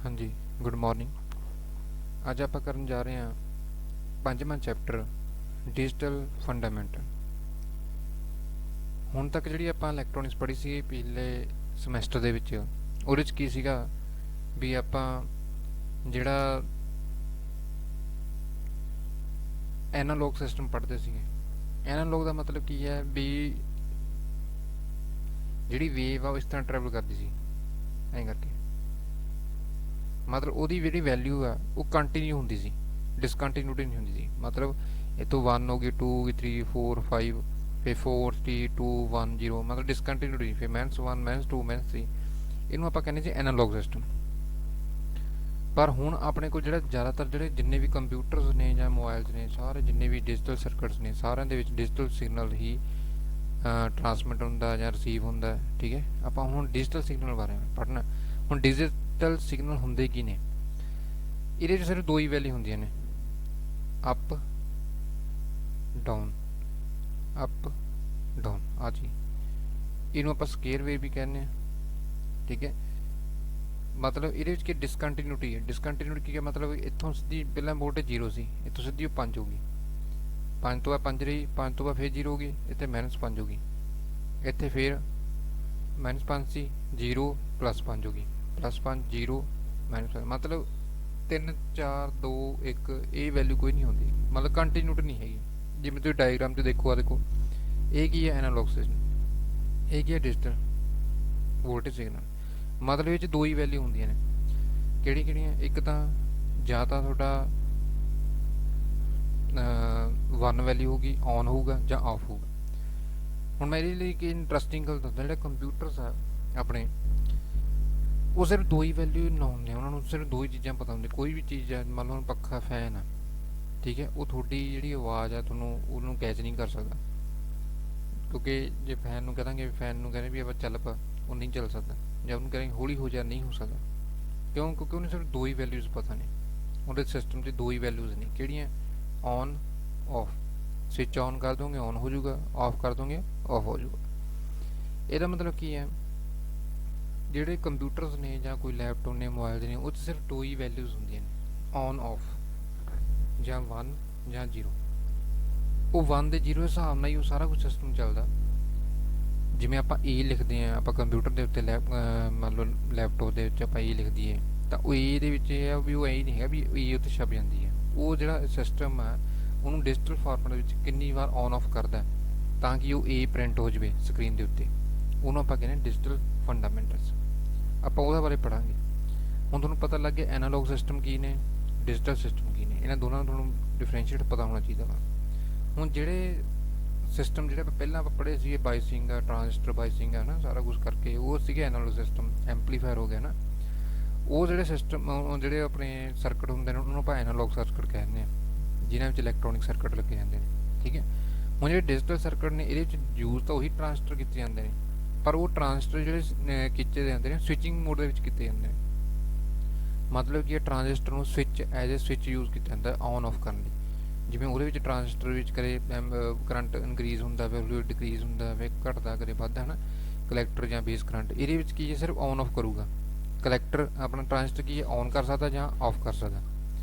हाँ जी, good morning. ਅੱਜ ਆਪਾਂ ਕਰਨ ਜਾ ਰਹੇ ਹਾਂ ਪੰਜਵਾਂ ਚੈਪਟਰ ਡਿਜੀਟਲ ਫੰਡਾਮੈਂਟਲ। ਹੁਣ ਤੱਕ ਜਿਹੜੀ ਆਪਾਂ ਇਲੈਕਟ੍ਰੋਨਿਕਸ ਪੜ੍ਹੀ ਸੀ ਪਿਛਲੇ ਸਮੈਸਟਰ ਦੇ ਵਿੱਚ, ਉਹਦੇ 'ਚ ਕੀ ਸੀਗਾ ਵੀ ਆਪਾਂ ਜਿਹੜਾ ਐਨਾਲੌਗ ਸਿਸਟਮ ਪੜ੍ਹਦੇ ਸੀਗੇ। ਐਨਾਲੌਗ ਦਾ ਮਤਲਬ ਕੀ ਹੈ ਵੀ ਜਿਹੜੀ ਵੇਵ ਆ ਉਹ ਇਸ ਤਰ੍ਹਾਂ ਟਰੈਵਲ ਕਰਦੀ ਸੀ, ਐਂ ਕਰਕੇ। ਮਤਲਬ ਉਹਦੀ ਜਿਹੜੀ ਵੈਲਿਊ ਆ ਉਹ ਕੰਟੀਨਿਊ ਹੁੰਦੀ ਸੀ, ਡਿਸਕੰਟੀਨਿਊਟੀ ਨਹੀਂ ਹੁੰਦੀ ਸੀ। ਮਤਲਬ ਇਹ ਤੋਂ 1 ਹੋ ਗਈ, 2 ਹੋ ਗਈ, 3 4 5, ਫਿਰ 4 3 2 1 0, ਮਤਲਬ ਡਿਸਕੰਟੀਨਿਊਟੀ। ਫਿਰ -1 -2 -3, ਇਹਨੂੰ ਆਪਾਂ ਕਹਿੰਦੇ ਸੀ ਐਨਾਲੌਗ ਸਿਸਟਮ। ਪਰ ਹੁਣ ਆਪਣੇ ਕੋਲ ਜਿਹੜਾ ਜ਼ਿਆਦਾਤਰ ਜਿਹੜੇ ਜਿੰਨੇ ਵੀ ਕੰਪਿਊਟਰਸ ਨੇ ਜਾਂ ਮੋਬਾਈਲਸ ਨੇ, ਸਾਰੇ ਜਿੰਨੇ ਵੀ ਡਿਜੀਟਲ ਸਰਕਟਸ ਨੇ, ਸਾਰਿਆਂ ਦੇ ਵਿੱਚ ਡਿਜੀਟਲ ਸਿਗਨਲ ਹੀ ਟਰਾਂਸਮਿਟ ਹੁੰਦਾ ਜਾਂ ਰਿਸੀਵ ਹੁੰਦਾ। ਠੀਕ ਹੈ, ਆਪਾਂ ਹੁਣ ਡਿਜੀਟਲ ਸਿਗਨਲ ਬਾਰੇ ਪੜ੍ਹਨਾ। ਹੁਣ ਡਿਜੀਟਲ ਸਿਗਨਲ ਹੁੰਦੇ ਕੀ ਨੇ? ਇਹਦੇ 'ਚ ਸਿਰਫ ਦੋ ਹੀ ਵੈਲਿਊ ਹੁੰਦੀਆਂ ਨੇ, ਅਪ ਡਾਊਨ, ਅਪ ਡਾਊਨ। ਆ ਜੀ, ਇਹਨੂੰ ਆਪਾਂ ਸਕੇਅਰ ਵੇਵ ਵੀ ਕਹਿੰਦੇ ਹਾਂ। ਠੀਕ ਹੈ, ਮਤਲਬ ਇਹਦੇ ਵਿੱਚ ਕੀ ਡਿਸਕੰਟੀਨਿਊਟੀ ਹੈ। ਡਿਸਕੰਟੀਨਿਊਟੀ ਕੀ ਹੈ? ਮਤਲਬ ਇੱਥੋਂ ਸਿੱਧੀ ਪਹਿਲਾਂ ਵੋਲਟੇਜ 0 ਸੀ, ਇੱਥੋਂ ਸਿੱਧੀ ਉਹ 5 ਹੋ ਗਈ, 5 ਤੋਂ ਬਾਅਦ 5 ਰਹੀ, 5 ਤੋਂ ਬਾਅਦ ਫਿਰ 0 ਹੋ ਗਈ, ਇੱਥੇ -5 ਹੋ ਗਈ, ਇੱਥੇ ਫਿਰ -5 ਸੀ, 0 +5 ਹੋ ਗਈ, +5 0 -5। ਮਤਲਬ 3 4 2 1 ਇਹ ਵੈਲਿਊ ਕੋਈ ਨਹੀਂ ਹੁੰਦੀ, ਮਤਲਬ ਕੰਟੀਨਿਊਟੀ ਨਹੀਂ ਹੈਗੀ। ਜਿਵੇਂ ਤੁਸੀਂ ਡਾਇਗਰਾਮ 'ਚ ਦੇਖੋ, ਆ ਦੇਖੋ, ਇਹ ਕੀ ਹੈ? Analogue system. ਇਹ ਕੀ ਹੈ? Digital voltage signal. ਮਤਲਬ ਇਹ 'ਚ ਦੋ ਹੀ ਵੈਲਿਊ ਹੁੰਦੀਆਂ ਨੇ। ਕਿਹੜੀ ਕਿਹੜੀਆਂ? ਇੱਕ ਤਾਂ ਜਾਂ ਤਾਂ ਤੁਹਾਡਾ 1 ਵੈਲਿਊ ਹੋਊਗੀ, ਔਨ ਹੋਊਗਾ ਜਾਂ ਆਫ ਹੋਊਗਾ। ਹੁਣ ਮੇਰੇ ਲਈ ਇੱਕ ਇੰਟਰਸਟਿੰਗ ਗੱਲ ਦੱਸਦਾ, ਜਿਹੜੇ ਕੰਪਿਊਟਰਸ ਆ ਆਪਣੇ, ਉਹ ਸਿਰਫ ਦੋ ਹੀ ਵੈਲਿਊ ਨਾ ਹੁੰਦੇ, ਉਹਨਾਂ ਨੂੰ ਸਿਰਫ ਦੋ ਹੀ ਚੀਜ਼ਾਂ ਪਤਾ ਹੁੰਦੀਆਂ। ਕੋਈ ਵੀ ਚੀਜ਼ ਹੈ, ਮੰਨ ਲਓ ਪੱਖਾ, ਫੈਨ ਆ, ਠੀਕ ਹੈ, ਉਹ ਤੁਹਾਡੀ ਜਿਹੜੀ ਆਵਾਜ਼ ਆ ਤੁਹਾਨੂੰ ਉਹਨੂੰ ਕੈਚ ਨਹੀਂ ਕਰ ਸਕਦਾ, ਕਿਉਂਕਿ ਜੇ ਫੈਨ ਨੂੰ ਕਹਾਂਗੇ, ਫੈਨ ਨੂੰ ਕਹਿੰਦੇ ਵੀ ਆਪਾਂ ਚੱਲ ਪਾ, ਉਹ ਨਹੀਂ ਚੱਲ ਸਕਦਾ। ਜਾਂ ਉਹਨੂੰ ਕਹਿੰਦੇ ਹੌਲੀ ਹੋ ਜਾ, ਨਹੀਂ ਹੋ ਸਕਦਾ। ਕਿਉਂ? ਕਿਉਂਕਿ ਉਹਨੂੰ ਸਿਰਫ ਦੋ ਹੀ ਵੈਲਿਊਜ਼ ਪਤਾ ਨੇ। ਉਹਦੇ ਸਿਸਟਮ 'ਚ ਦੋ ਹੀ ਵੈਲਿਊਜ਼ ਨੇ। ਕਿਹੜੀਆਂ? On off. ਸਵਿਚ ਔਨ ਕਰ ਦੋਗੇ ਔਨ ਹੋ ਜਾਊਗਾ, ਆਫ ਕਰ ਦੋਗੇ ਆਫ ਹੋ ਜਾਊਗਾ। ਇਹਦਾ ਮਤਲਬ ਕੀ ਹੈ? ਜਿਹੜੇ ਕੰਪਿਊਟਰਸ ਨੇ ਜਾਂ ਕੋਈ ਲੈਪਟਾਪ ਨੇ, ਮੋਬਾਈਲ ਨੇ, ਉਹ 'ਚ ਸਿਰਫ ਦੋ ਹੀ ਵੈਲਿਊਜ਼ ਹੁੰਦੀਆਂ ਨੇ, ਔਨ ਆਫ, ਜਾਂ 1 ਜਾਂ 0। ਉਹ 1 ਦੇ 0 ਦੇ ਹਿਸਾਬ ਨਾਲ ਹੀ ਉਹ ਸਾਰਾ ਕੁਝ ਸਿਸਟਮ ਚੱਲਦਾ। ਜਿਵੇਂ ਆਪਾਂ ਏ ਲਿਖਦੇ ਹਾਂ, ਆਪਾਂ ਕੰਪਿਊਟਰ ਦੇ ਉੱਤੇ ਮੰਨ ਲਓ ਲੈਪਟਾਪ ਦੇ ਵਿੱਚ ਆਪਾਂ ਏ ਲਿਖ ਦਈਏ, ਤਾਂ ਉਹ ਏ ਦੇ ਵਿੱਚ ਇਹ ਆ ਵੀ ਉਹ ਇਹ ਨਹੀਂ ਹੈਗਾ ਵੀ ਏ ਉੱਤੇ ਛਪ ਜਾਂਦੀ ਹੈ। ਉਹ ਜਿਹੜਾ ਸਿਸਟਮ ਆ ਉਹਨੂੰ ਡਿਜੀਟਲ ਫਾਰਮੈਟ ਵਿੱਚ ਕਿੰਨੀ ਵਾਰ ਔਨ ਆਫ ਕਰਦਾ ਤਾਂ ਕਿ ਉਹ ਏ ਪ੍ਰਿੰਟ ਹੋ ਜਾਵੇ ਸਕਰੀਨ ਦੇ ਉੱਤੇ। ਉਹਨੂੰ ਆਪਾਂ ਕਹਿੰਦੇ ਡਿਜੀਟਲ ਫੰਡਾਮੈਂਟਲਸ। ਆਪਾਂ ਉਹਦੇ ਬਾਰੇ ਪੜਾਂਗੇ। ਹੁਣ ਤੁਹਾਨੂੰ ਪਤਾ ਲੱਗ ਗਿਆ ਐਨਾਲੌਗ ਸਿਸਟਮ ਕੀ ਨੇ, ਡਿਜੀਟਲ ਸਿਸਟਮ ਕੀ ਨੇ। ਇਹਨਾਂ ਦੋਨਾਂ ਨੂੰ ਤੁਹਾਨੂੰ ਡਿਫਰੈਂਸ਼ੀਏਟ ਪਤਾ ਹੋਣਾ ਚਾਹੀਦਾ ਵਾ। ਹੁਣ ਜਿਹੜੇ ਸਿਸਟਮ ਜਿਹੜੇ ਆਪਾਂ ਪਹਿਲਾਂ ਪੜ੍ਹੇ ਸੀਗੇ, ਬਾਈਸਿੰਗ ਆ, ਟਰਾਂਜ਼ਿਸਟਰ ਬਾਈਸਿੰਗ ਆ ਨਾ, ਸਾਰਾ ਕੁਝ ਕਰਕੇ, ਉਹ ਸੀਗੇ ਐਨਾਲੌਗ ਸਿਸਟਮ। ਐਂਪਲੀਫਾਇਰ ਹੋ ਗਿਆ ਨਾ, ਉਹ ਜਿਹੜੇ ਸਿਸਟਮ, ਜਿਹੜੇ ਆਪਣੇ ਸਰਕਟ ਹੁੰਦੇ ਨੇ, ਉਹਨਾਂ ਨੂੰ ਆਪਾਂ ਐਨਾਲੌਗ ਸਰਕਟ ਕਹਿੰਦੇ ਆ, ਜਿਨ੍ਹਾਂ ਵਿੱਚ ਇਲੈਕਟ੍ਰੋਨਿਕ ਸਰਕਟ ਲੱਗੇ ਜਾਂਦੇ ਨੇ। ਠੀਕ ਹੈ, ਹੁਣ ਜਿਹੜੇ ਡਿਜੀਟਲ ਸਰਕਟ ਨੇ, ਇਹਦੇ ਵਿੱਚ ਯੂਜ਼ ਤਾਂ ਉਹੀ ਟਰਾਂਜ਼ਿਸਟਰ ਕੀਤੇ ਜਾਂਦੇ ਨੇ, ਪਰ ਉਹ ਟਰਾਂਜ਼ਿਸਟਰ ਜਿਹੜੇ ਕੀਤੇ ਜਾਂਦੇ ਨੇ ਸਵਿਚਿੰਗ ਮੋਡ ਦੇ ਵਿੱਚ ਕੀਤੇ ਜਾਂਦੇ ਨੇ। ਮਤਲਬ ਕਿ ਇਹ ਟਰਾਂਜ਼ਿਸਟਰ ਨੂੰ switch as a switch use ਕੀਤਾ ਜਾਂਦਾ ਔਨ ਆਫ ਕਰਨ ਲਈ। ਜਿਵੇਂ ਉਹਦੇ ਵਿੱਚ ਟਰਾਂਜ਼ਿਸਟਰ ਵਿੱਚ ਕਦੇ ਕਰੰਟ ਇਨਕਰੀਜ਼ ਹੁੰਦਾ, ਫਿਰ ਡਿਕਰੀਜ਼ ਹੁੰਦਾ, ਫਿਰ ਘਟਦਾ, ਕਦੇ ਵੱਧਦਾ, ਹੈ ਨਾ, ਕਲੈਕਟਰ ਜਾਂ ਬੇਸ ਕਰੰਟ। ਇਹਦੇ ਵਿੱਚ ਕੀ ਹੈ? ਸਿਰਫ ਔਨ ਆਫ ਕਰੂਗਾ। ਕਲੈਕਟਰ ਆਪਣਾ ਟਰਾਂਜ਼ਿਸਟਰ ਕੀ ਹੈ? ਔਨ ਕਰ ਸਕਦਾ ਜਾਂ ਆਫ ਕਰ ਸਕਦਾ।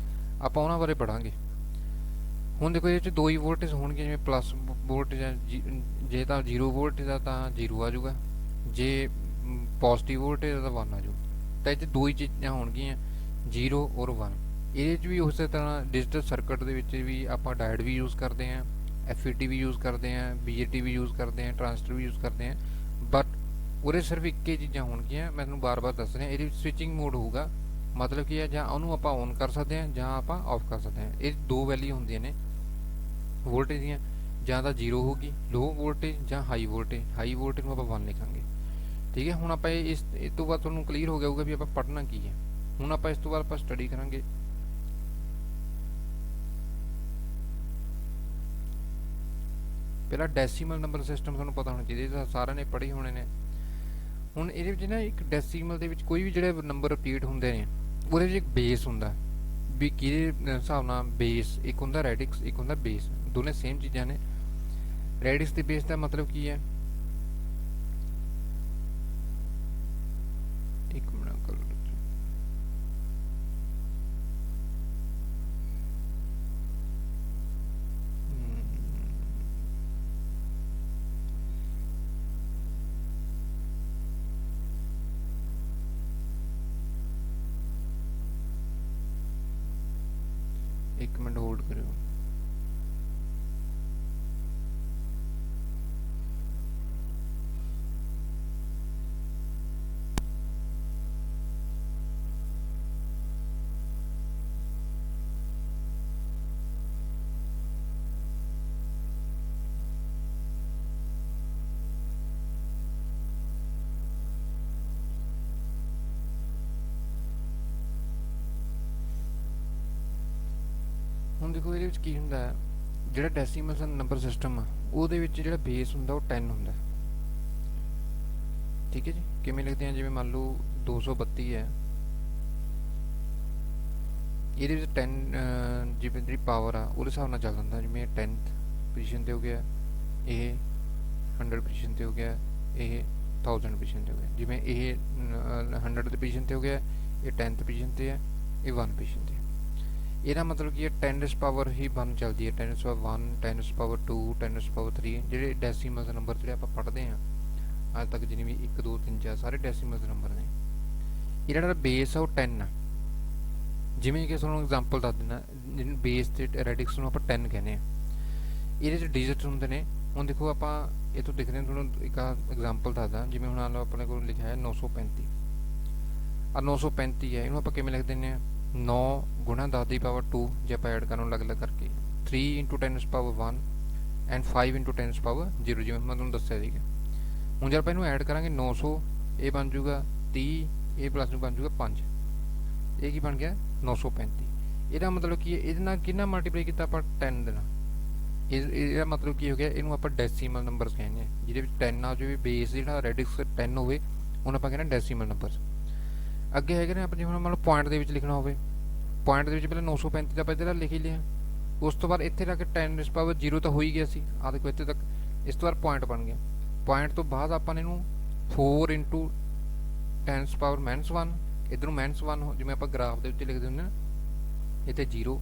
ਆਪਾਂ ਉਹਨਾਂ ਬਾਰੇ ਪੜਾਂਗੇ। ਹੁਣ ਦੇਖੋ, ਇਹਦੇ 'ਚ ਦੋ ਹੀ ਵੋਲਟੇਜ ਹੋਣਗੇ, ਜਿਵੇਂ ਪਲੱਸ ਵੋਲਟੇਜ ਆ, ਜੇ ਤਾਂ 0 ਵੋਲਟੇਜ ਆ ਤਾਂ 0 ਆ ਜਾਊਗਾ, ਜੇ ਪੋਜ਼ਿਟਿਵ ਵੋਲਟੇਜ ਆ ਤਾਂ 1 ਆ ਜਾਊਗਾ। ਤਾਂ ਇਹ 'ਚ ਦੋ ਹੀ ਚੀਜ਼ਾਂ ਹੋਣਗੀਆਂ, 0 ਔਰ 1। ਇਹਦੇ 'ਚ ਵੀ ਉਸੇ ਤਰ੍ਹਾਂ ਡਿਜੀਟਲ ਸਰਕਟ ਦੇ ਵਿੱਚ ਵੀ ਆਪਾਂ ਡਾਇਡ ਵੀ ਯੂਜ਼ ਕਰਦੇ ਹਾਂ, FET ਵੀ ਯੂਜ਼ ਕਰਦੇ ਹਾਂ, BJT ਵੀ ਯੂਜ਼ ਕਰਦੇ ਹਾਂ, ਟਰਾਂਜ਼ਿਸਟਰ ਵੀ ਯੂਜ਼ ਕਰਦੇ ਹਾਂ। ਬਟ ਉਹਦੇ ਸਿਰਫ ਇੱਕ ਹੀ ਚੀਜ਼ਾਂ ਹੋਣਗੀਆਂ, ਮੈਂ ਤੁਹਾਨੂੰ ਬਾਰ-ਬਾਰ ਦੱਸ ਰਿਹਾ। ਇਹਦੇ ਵਿੱਚ ਸਵਿਚਿੰਗ ਮੋਡ ਹੋਊਗਾ। ਮਤਲਬ ਕੀ ਹੈ? ਜਾਂ ਉਹਨੂੰ ਆਪਾਂ ਔਨ ਕਰ ਸਕਦੇ ਹਾਂ ਜਾਂ ਆਪਾਂ ਆਫ ਕਰ ਸਕਦੇ ਹਾਂ। ਇਹ ਦੋ ਵੈਲਿਊ ਹੁੰਦੀਆਂ ਨੇ ਵੋਲਟੇਜ ਦੀਆਂ, ਜਾਂ ਤਾਂ 0 ਹੋਊਗੀ ਲੋ ਵੋਲਟੇਜ, ਜਾਂ ਹਾਈ ਵੋਲਟੇਜ। ਹਾਈ ਵੋਲਟੇਜ ਨੂੰ ਆਪਾਂ 1 ਲਿਖਾਂਗੇ। ਠੀਕ ਹੈ, ਹੁਣ ਆਪਾਂ ਇਸ ਤੋਂ ਬਾਅਦ ਤੁਹਾਨੂੰ ਕਲੀਅਰ ਹੋ ਗਿਆ ਹੋਊਗਾ ਵੀ ਆਪਾਂ ਪੜ੍ਹਨਾ ਕੀ ਹੈ। ਹੁਣ ਆਪਾਂ ਇਸ ਤੋਂ ਬਾਅਦ ਆਪਾਂ ਸਟੱਡੀ ਕਰਾਂਗੇ ਪਹਿਲਾਂ ਡੈਸੀਮਲ ਨੰਬਰ ਸਿਸਟਮ। ਤੁਹਾਨੂੰ ਪਤਾ ਹੋਣਾ ਚਾਹੀਦਾ, ਇਹ ਸਾਰਿਆਂ ਨੇ ਪੜ੍ਹੇ ਹੋਣੇ ਨੇ। ਹੁਣ ਇਹਦੇ ਵਿੱਚ ਨਾ ਇੱਕ ਡੈਸੀਮਲ ਦੇ ਵਿੱਚ ਕੋਈ ਵੀ ਜਿਹੜੇ ਨੰਬਰ ਰਿਪੀਟ ਹੁੰਦੇ ਨੇ, ਉਹਦੇ ਵਿੱਚ ਇੱਕ ਬੇਸ ਹੁੰਦਾ ਵੀ ਕਿਹਦੇ ਹਿਸਾਬ ਨਾਲ ਬੇਸ। ਇੱਕ ਹੁੰਦਾ ਰੈਡਿਕਸ, ਇੱਕ ਹੁੰਦਾ ਬੇਸ, ਦੋਨੇ ਸੇਮ ਚੀਜ਼ਾਂ ਨੇ। ਰੈਡਿਕਸ ਤੇ ਬੇਸ ਦਾ ਮਤਲਬ ਕੀ ਹੈ? ਇੱਕ ਮਿੰਟ एक मिनट होल्ड करो। ਹੁਣ ਦੇਖੋ ਇਹਦੇ ਵਿੱਚ ਕੀ ਹੁੰਦਾ ਹੈ, ਜਿਹੜਾ ਡੈਸੀਮਲ ਨੰਬਰ ਸਿਸਟਮ ਆ ਉਹਦੇ ਵਿੱਚ ਜਿਹੜਾ ਬੇਸ ਹੁੰਦਾ ਉਹ 10 ਹੁੰਦਾ। ਠੀਕ ਹੈ ਜੀ, ਕਿਵੇਂ ਲਿਖਦੇ ਹਾਂ, ਜਿਵੇਂ ਮੰਨ ਲਓ 232 ਹੈ, ਇਹਦੇ ਵਿੱਚ 10 ਜਿਵੇਂ ਜਿਹੜੀ ਪਾਵਰ ਆ ਉਹਦੇ ਹਿਸਾਬ ਨਾਲ ਚੱਲ ਹੁੰਦਾ। ਜਿਵੇਂ 10th ਪੋਜੀਸ਼ਨ ਤੇ ਹੋ ਗਿਆ, ਇਹ 100 ਪੋਜੀਸ਼ਨ ਤੇ ਹੋ ਗਿਆ, ਇਹ 1000 ਪੋਜੀਸ਼ਨ ਤੇ ਹੋ ਗਿਆ। ਜਿਵੇਂ ਇਹ 100 ਦੀ ਪੋਜੀਸ਼ਨ ਤੇ ਹੋ ਗਿਆ, ਇਹ 10th ਪੋਜੀਸ਼ਨ ਤੇ ਹੈ, ਇਹ 1 ਪੋਜੀਸ਼ਨ ਤੇ। ਇਹਦਾ ਮਤਲਬ ਕੀ ਹੈ, 10 ਪਾਵਰ ਹੀ 1 ਚੱਲਦੀ ਹੈ, 10 ਪਾਵਰ 1, 10 ਪਾਵਰ 2, 10 ਪਾਵਰ 3। ਜਿਹੜੇ ਡੈਸੀਮਲ ਨੰਬਰ ਜਿਹੜੇ ਆਪਾਂ ਪੜ੍ਹਦੇ ਹਾਂ ਅੱਜ ਤੱਕ, ਜਿਵੇਂ ਵੀ 1 2 3 4 ਸਾਰੇ ਡੈਸੀਮਲ ਨੰਬਰ ਨੇ। ਇਹਦਾ ਜਿਹੜਾ ਬੇਸ ਆ ਉਹ 10 ਆ। ਜਿਵੇਂ ਕਿ ਤੁਹਾਨੂੰ ਐਗਜ਼ਾਮਪਲ ਦੱਸ ਦਿੰਦਾ, ਜਿਹਨੂੰ ਬੇਸ ਤੇ ਰੈਡਿਕਸ ਨੂੰ ਆਪਾਂ 10 ਕਹਿੰਦੇ ਆ। ਇਹਦੇ 'ਚ ਡਿਜਿਟਸ ਹੁੰਦੇ ਨੇ। ਹੁਣ ਦੇਖੋ ਆਪਾਂ ਇਹ ਤੋਂ ਦਿਖਦੇ ਤੁਹਾਨੂੰ ਇੱਕ ਐਗਜ਼ਾਮਪਲ ਦੱਸਦਾ। ਜਿਵੇਂ ਹੁਣ ਲਓ ਆਪਣੇ ਕੋਲ ਲਿਖਿਆ ਹੈ 935 ਆ, 935 ਹੈ, ਇਹਨੂੰ ਆਪਾਂ ਕਿਵੇਂ ਲਿਖ ਦਿੰਦੇ ਹਾਂ, 9 ਗੁਣਾ 10 ਦੀ ਪਾਵਰ 2 ਜੇ ਆਪਾਂ ਐਡ ਕਰਨ ਅਲੱਗ-ਅਲੱਗ ਕਰਕੇ, 3 × 10 ਪਾਵਰ 1 ਐਂਡ 5 × 10 ਪਾਵਰ 0, ਜਿਵੇਂ ਮੈਂ ਤੁਹਾਨੂੰ ਦੱਸਿਆ ਸੀਗਾ। ਹੁਣ ਜੇ ਆਪਾਂ ਇਹਨੂੰ ਐਡ ਕਰਾਂਗੇ 900, ਇਹ ਬਣ ਜੂਗਾ 30, ਇਹ ਪਲੱਸ ਨੂੰ ਬਣ ਜੂਗਾ 5, ਇਹ ਕੀ ਬਣ ਗਿਆ 935। ਇਹਦਾ ਮਤਲਬ ਕੀ ਹੈ, ਇਹਦੇ ਨਾਲ ਕਿੰਨਾ ਮਲਟੀਪਲਾਈ ਕੀਤਾ ਆਪਾਂ 10 ਦੇ ਨਾਲ। ਇਹਦਾ ਮਤਲਬ ਕੀ ਹੋ ਗਿਆ, ਇਹਨੂੰ ਆਪਾਂ ਡੈਸੀਮਲ ਨੰਬਰਸ ਕਹਿੰਦੇ ਹਾਂ। ਜਿਹਦੇ ਵਿੱਚ 10 ਆ ਜਾਵੇ, ਬੇਸ ਜਿਹੜਾ ਰੈਡਿਕਸ 10 ਹੋਵੇ, ਹੁਣ ਆਪਾਂ ਕਹਿੰਦੇ ਡੈਸੀਮਲ ਨੰਬਰਸ। ਅੱਗੇ ਹੈਗੇ ਨੇ ਆਪਾਂ, ਜਿਵੇਂ ਮੰਨ ਲਓ ਪੁਆਇੰਟ ਦੇ ਵਿੱਚ ਲਿਖਣਾ ਹੋਵੇ, ਪੁਆਇੰਟ ਦੇ ਵਿੱਚ ਪਹਿਲਾਂ 935 ਦਾ ਆਪਾਂ ਇੱਧਰ ਲਿਖ ਹੀ ਲਿਆ। ਉਸ ਤੋਂ ਬਾਅਦ ਇੱਥੇ ਤੱਕ 10 ਪਾਵਰ 0 ਤਾਂ ਹੋ ਹੀ ਗਿਆ ਸੀ, ਆਹ ਦੇਖੋ ਇੱਥੇ ਤੱਕ। ਇਸ ਤੋਂ ਬਾਅਦ ਪੁਆਇੰਟ ਬਣ ਗਿਆ। ਪੁਆਇੰਟ ਤੋਂ ਬਾਅਦ ਆਪਾਂ ਨੇ ਇਹਨੂੰ 4 × 10 ਪਾਵਰ -1, ਇੱਧਰੋਂ -1, ਜਿਵੇਂ ਆਪਾਂ ਗ੍ਰਾਫ ਦੇ ਵਿੱਚ ਲਿਖਦੇ ਹੁੰਦੇ ਨਾ, ਇੱਥੇ 0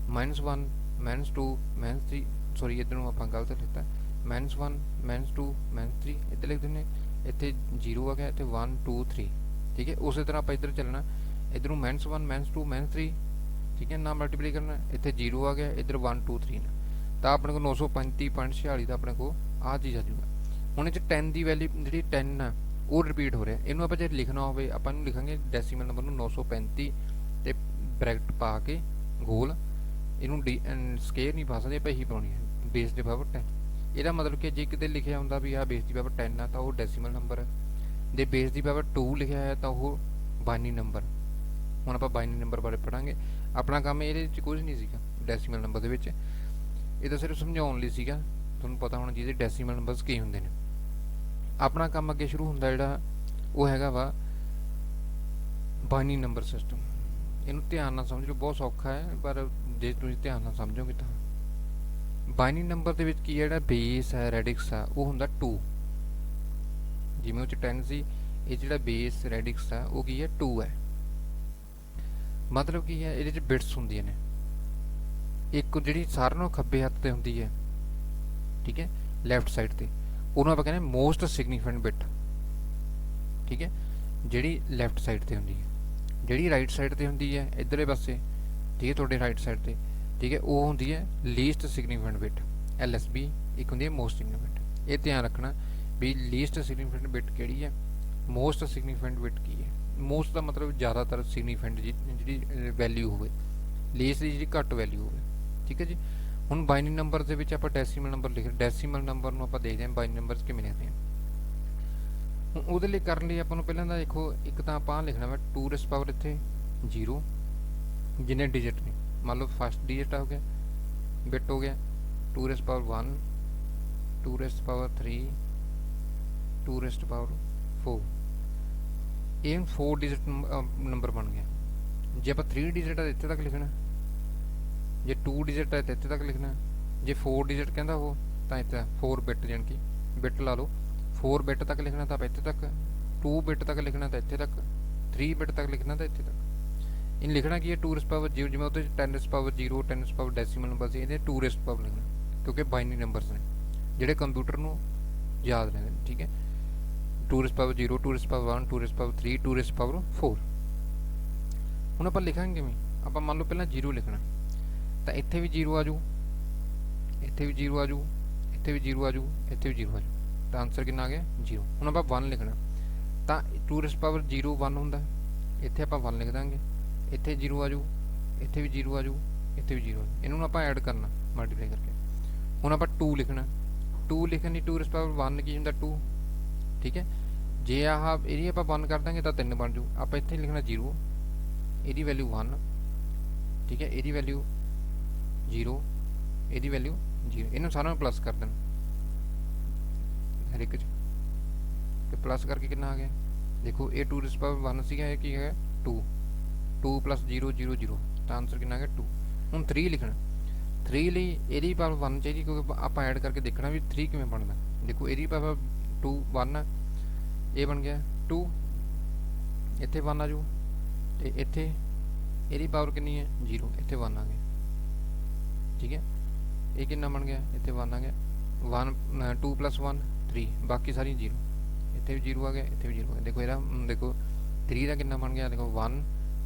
-1 -2 -3, ਸੌਰੀ ਇੱਧਰੋਂ ਆਪਾਂ ਗਲਤ ਲਿਖਤਾ, -1 -2 -3 ਇੱਧਰ ਲਿਖ ਦਿੰਦੇ। ਇੱਥੇ 0 ਆ ਗਿਆ, ਇੱਥੇ 1 2 3। ਠੀਕ ਹੈ, ਉਸੇ ਤਰ੍ਹਾਂ ਆਪਾਂ ਇੱਧਰ ਚੱਲਣਾ, ਇੱਧਰੋਂ -1 -2 -3। ਠੀਕ ਹੈ, ਨਾ ਮਲਟੀਪਲਾਈ ਕਰਨਾ, ਇੱਥੇ 0 ਆ ਗਿਆ, ਇੱਧਰ 1 2 3 ਤਾਂ ਆਪਣੇ ਕੋਲ 935.46 ਦਾ ਆਪਣੇ ਕੋਲ ਆਹ ਚੀਜ਼ ਆ ਜੂਗਾ। ਹੁਣ ਇਹ 'ਚ 10 ਦੀ ਵੈਲਿਊ ਜਿਹੜੀ 10 ਆ ਉਹ ਰਿਪੀਟ ਹੋ ਰਿਹਾ। ਇਹਨੂੰ ਆਪਾਂ ਜੇ ਲਿਖਣਾ ਹੋਵੇ, ਆਪਾਂ ਇਹਨੂੰ ਲਿਖਾਂਗੇ ਡੈਸੀਮਲ ਨੰਬਰ ਨੂੰ 935 ਤੇ ਬ੍ਰੈਕਟ ਪਾ ਕੇ ਗੋਲ, ਇਹਨੂੰ ਸਕੇਅਰ ਨਹੀਂ ਪਾ ਸਕਦੇ, ਆਪਾਂ ਇਹੀ ਪਾਉਣੀ ਹੈ, ਬੇਸ ਦੀ ਪਾਵਰ 10। ਇਹਦਾ ਮਤਲਬ ਕਿ ਜੇ ਕਿਤੇ ਲਿਖਿਆ ਹੁੰਦਾ ਵੀ ਆਹ ਬੇਸ ਦੀ ਪਾਵਰ 10 ਆ ਤਾਂ ਉਹ ਡੈਸੀਮਲ ਨੰਬਰ ਹੈ, ਜੇ ਬੇਸ ਦੀ ਪਾਵਰ 2 ਲਿਖਿਆ ਹੈ ਤਾਂ ਉਹ ਬਾਈਨਰੀ ਨੰਬਰ। ਹੁਣ ਆਪਾਂ ਬਾਈਨਰੀ ਨੰਬਰ ਬਾਰੇ ਪੜਾਂਗੇ। ਆਪਣਾ ਕੰਮ ਇਹਦੇ ਵਿੱਚ ਕੁਝ ਨਹੀਂ ਸੀਗਾ ਡੈਸੀਮਲ ਨੰਬਰ ਦੇ ਵਿੱਚ, ਇਹ ਤਾਂ ਸਿਰਫ ਸਮਝਾਉਣ ਲਈ ਸੀਗਾ, ਤੁਹਾਨੂੰ ਪਤਾ ਹੋਣਾ ਜਿਹਦੇ ਡੈਸੀਮਲ ਨੰਬਰਸ ਕੀ ਹੁੰਦੇ ਨੇ। ਆਪਣਾ ਕੰਮ ਅੱਗੇ ਸ਼ੁਰੂ ਹੁੰਦਾ ਜਿਹੜਾ ਉਹ ਹੈਗਾ ਵਾ ਬਾਈਨਰੀ ਨੰਬਰ ਸਿਸਟਮ। ਇਹਨੂੰ ਧਿਆਨ ਨਾਲ ਸਮਝ ਲਓ, ਬਹੁਤ ਸੌਖਾ ਹੈ, ਪਰ ਜੇ ਤੁਸੀਂ ਧਿਆਨ ਨਾਲ ਸਮਝੋਗੇ ਤਾਂ। ਬਾਈਨਰੀ ਨੰਬਰ ਦੇ ਵਿੱਚ ਕੀ ਹੈ, ਜਿਹੜਾ ਬੇਸ ਹੈ ਰੈਡਿਕਸ ਆ ਉਹ ਹੁੰਦਾ 2। ਜਿਵੇਂ ਉਹ 'ਚ 10 ਸੀ, ਇਹ ਜਿਹੜਾ ਬੇਸ ਰੈਡਿਕਸ ਆ ਉਹ ਕੀ ਹੈ 2 ਹੈ। ਮਤਲਬ ਕੀ ਹੈ, ਇਹਦੇ 'ਚ ਬਿਟਸ ਹੁੰਦੀਆਂ ਨੇ। ਇੱਕ ਜਿਹੜੀ ਸਾਰਿਆਂ ਨਾਲੋਂ ਖੱਬੇ ਹੱਥ ਤੇ ਹੁੰਦੀ ਹੈ, ਠੀਕ ਹੈ, ਲੈਫਟ ਸਾਈਡ ਤੇ, ਉਹਨੂੰ ਆਪਾਂ ਕਹਿੰਦੇ ਮੋਸਟ ਸਿਗਨੀਫਿਕੈਂਟ ਬਿਟ। ਠੀਕ ਹੈ, ਜਿਹੜੀ ਲੈਫਟ ਸਾਈਡ ਤੇ ਹੁੰਦੀ ਹੈ। ਜਿਹੜੀ ਰਾਈਟ ਸਾਈਡ ਤੇ ਹੁੰਦੀ ਹੈ ਇੱਧਰਲੇ ਪਾਸੇ, ਠੀਕ ਹੈ, ਤੁਹਾਡੇ ਰਾਈਟ ਸਾਈਡ ਤੇ, ਠੀਕ ਹੈ, ਉਹ ਹੁੰਦੀ ਹੈ ਲੀਸਟ ਸਿਗਨੀਫਿਕੈਂਟ ਬਿਟ, LSB। ਇੱਕ ਹੁੰਦੀ ਹੈ ਮੋਸਟ ਸਿਗਨੀਫਿਕੈਂਟ। ਇਹ ਧਿਆਨ ਰੱਖਣਾ ਵੀ ਲੀਸਟ ਸਿਗਨੀਫਿਕੈਂਟ ਬਿਟ ਕਿਹੜੀ ਹੈ, ਮੋਸਟ ਸਿਗਨੀਫਿਕੈਂਟ ਬਿਟ ਕੀ ਹੈ। ਮੋਸਟ ਦਾ ਮਤਲਬ ਜ਼ਿਆਦਾਤਰ ਸਿਗਨੀਫਿਕੈਂਟ ਜਿਹੜੀ ਵੈਲਿਊ ਹੋਵੇ, ਲੀਸਟ ਦੀ ਜਿਹੜੀ ਘੱਟ ਵੈਲਿਊ ਹੋਵੇ। ਠੀਕ ਹੈ ਜੀ। ਹੁਣ ਬਾਈਨਰੀ ਨੰਬਰ ਦੇ ਵਿੱਚ ਆਪਾਂ ਡੈਸੀਮਲ ਨੰਬਰ ਲਿਖ, ਡੈਸੀਮਲ ਨੰਬਰ ਨੂੰ ਆਪਾਂ ਦੇਖਦੇ ਹਾਂ ਬਾਈਨਰੀ ਨੰਬਰਸ ਕਿਵੇਂ ਲਿਖਦੇ ਹਾਂ। ਹੁਣ ਉਹਦੇ ਲਈ ਕਰਨ ਲਈ ਆਪਾਂ ਨੂੰ ਪਹਿਲਾਂ ਤਾਂ ਦੇਖੋ, ਇੱਕ ਤਾਂ ਆਪਾਂ ਲਿਖਣਾ ਵਾ 2 ਪਾਵਰ ਇੱਥੇ 0, ਜਿੰਨੇ ਡਿਜਿਟ ਨੇ, ਮੰਨ ਲਓ ਫਸਟ ਡਿਜਿਟ ਹੋ ਗਿਆ, ਬਿਟ ਹੋ ਗਿਆ 2 ਪਾਵਰ 1, 2 ਪਾਵਰ 3, 2 ਪਾਵਰ 4। ਇਹ 4 ਡਿਜਿਟ ਨੰਬਰ ਬਣ ਗਿਆ। ਜੇ ਆਪਾਂ 3 ਡਿਜਿਟ ਆ ਇੱਥੇ ਤੱਕ ਲਿਖਣਾ, ਜੇ 2 ਡਿਜਿਟ ਹੈ ਤਾਂ ਇੱਥੇ ਤੱਕ ਲਿਖਣਾ, ਜੇ 4 ਡਿਜਿਟ ਕਹਿੰਦਾ ਉਹ ਤਾਂ ਇੱਥੇ 4 ਬਿਟ, ਜਾਣੀ ਕਿ ਬਿਟ ਲਾ ਲਓ, 4 ਬਿਟ ਤੱਕ ਲਿਖਣਾ ਤਾਂ ਆਪਾਂ ਇੱਥੇ ਤੱਕ, 2 ਬਿਟ ਤੱਕ ਲਿਖਣਾ ਤਾਂ ਇੱਥੇ ਤੱਕ, 3 ਬਿਟ ਤੱਕ ਲਿਖਣਾ ਤਾਂ ਇੱਥੇ ਤੱਕ। ਇਹਨੂੰ ਲਿਖਣਾ ਕੀ ਹੈ 2 ਪਾਵਰ 0, ਜਿਵੇਂ ਉਹਦੇ 10 ਪਾਵਰ 0, 10 ਪਾਵਰ ਡੈਸੀਮਲ ਨੰਬਰ ਸੀ, ਇਹਦੇ 2 ਪਾਵਰ ਲਿਖਣਾ, ਕਿਉਂਕਿ ਬਾਈਨਰੀ ਨੰਬਰਸ ਨੇ ਜਿਹੜੇ ਕੰਪਿਊਟਰ ਨੂੰ ਯਾਦ ਰਹਿੰਦੇ ਨੇ। ਠੀਕ ਹੈ, 2 ਪਾਵਰ 0, 2 ਪਾਵਰ 1, 2 ਪਾਵਰ 3, 2 ਪਾਵਰ 4। ਹੁਣ ਆਪਾਂ ਲਿਖਾਂਗੇ ਕਿਵੇਂ, ਆਪਾਂ ਮੰਨ ਲਓ ਪਹਿਲਾਂ 0 ਲਿਖਣਾ, ਤਾਂ ਇੱਥੇ ਵੀ 0 ਆ ਜੂ, ਇੱਥੇ ਵੀ 0 ਆ ਜੂ, ਇੱਥੇ ਵੀ 0 ਆ ਜੂ, ਇੱਥੇ ਵੀ 0 ਆ ਜੂ, ਤਾਂ ਆਨਸਰ ਕਿੰਨਾ ਆ ਗਿਆ 0। ਹੁਣ ਆਪਾਂ 1 ਲਿਖਣਾ, ਤਾਂ 2 ਰੇਜ਼ ਪਾਵਰ 0 1 ਹੁੰਦਾ, ਇੱਥੇ ਆਪਾਂ 1 ਲਿਖ ਦਾਂਗੇ, ਇੱਥੇ 0 ਆ ਜੂ, ਇੱਥੇ ਵੀ 0 ਆ ਜੂ, ਇੱਥੇ ਵੀ 0 ਆ ਜੂ, ਇਹਨੂੰ ਆਪਾਂ ਐਡ ਕਰਨਾ ਮਲਟੀਪਲਾਈ ਕਰਕੇ। ਹੁਣ ਆਪਾਂ 2 ਲਿਖਣਾ, 2 ਲਿਖਣ ਲਈ 2 ਰੇਜ਼ ਪਾਵਰ 1 ਕੀ ਹੁੰਦਾ 2, ਠੀਕ ਹੈ। ਜੇ ਆਹ ਇਹਦੀ ਆਪਾਂ 1 ਕਰ ਦਾਂਗੇ ਤਾਂ 3 ਬਣ ਜੂ, ਆਪਾਂ ਇੱਥੇ ਲਿਖਣਾ 0, ਇਹਦੀ ਵੈਲਿਊ 1, ਠੀਕ ਹੈ, ਇਹਦੀ ਵੈਲਿਊ 0, ਇਹਦੀ ਵੈਲਿਊ 0, ਇਹਨੂੰ ਸਾਰਿਆਂ ਨੂੰ ਪਲੱਸ ਕਰ ਦੇਣਾ ਹਰ ਇੱਕ 'ਚ, ਤੇ ਪਲੱਸ ਕਰਕੇ ਕਿੰਨਾ ਆ ਗਿਆ ਦੇਖੋ, ਇਹ 2 ਰੇਜ਼ ਪਾਵਰ 1 ਸੀਗਾ, ਇਹ ਕੀ ਹੈ 2, 2 + 0 0 0, ਤਾਂ ਆਨਸਰ ਕਿੰਨਾ ਆ ਗਿਆ 2। ਹੁਣ 3 ਲਿਖਣਾ, 3 ਲਈ ਇਹਦੀ ਪਾਵਰ 1 ਚਾਹੀਦੀ, ਕਿਉਂਕਿ ਆਪਾਂ ਐਡ ਕਰਕੇ ਦੇਖਣਾ ਵੀ 3 ਕਿਵੇਂ ਬਣਦਾ। ਦੇਖੋ ਇਹਦੀ ਪਾਵਰ 2 1 ਹੈ, ਇਹ ਬਣ ਗਿਆ 2, ਇੱਥੇ 1 ਆ ਜੂ, ਤੇ ਇੱਥੇ ਇਹਦੀ ਪਾਵਰ ਕਿੰਨੀ ਹੈ 0, ਇੱਥੇ 1 ਆ ਗਿਆ, ਠੀਕ ਹੈ। ਇਹ ਕਿੰਨਾ ਬਣ ਗਿਆ, ਇੱਥੇ 1 ਆ ਗਿਆ, 1 2 + 1 3, ਬਾਕੀ ਸਾਰੀਆਂ 0, ਇੱਥੇ ਵੀ 0 ਆ ਗਿਆ, ਇੱਥੇ ਵੀ 0 ਆ ਗਿਆ। ਦੇਖੋ ਇਹਦਾ ਦੇਖੋ 3 ਦਾ ਕਿੰਨਾ ਬਣ ਗਿਆ, ਦੇਖੋ 1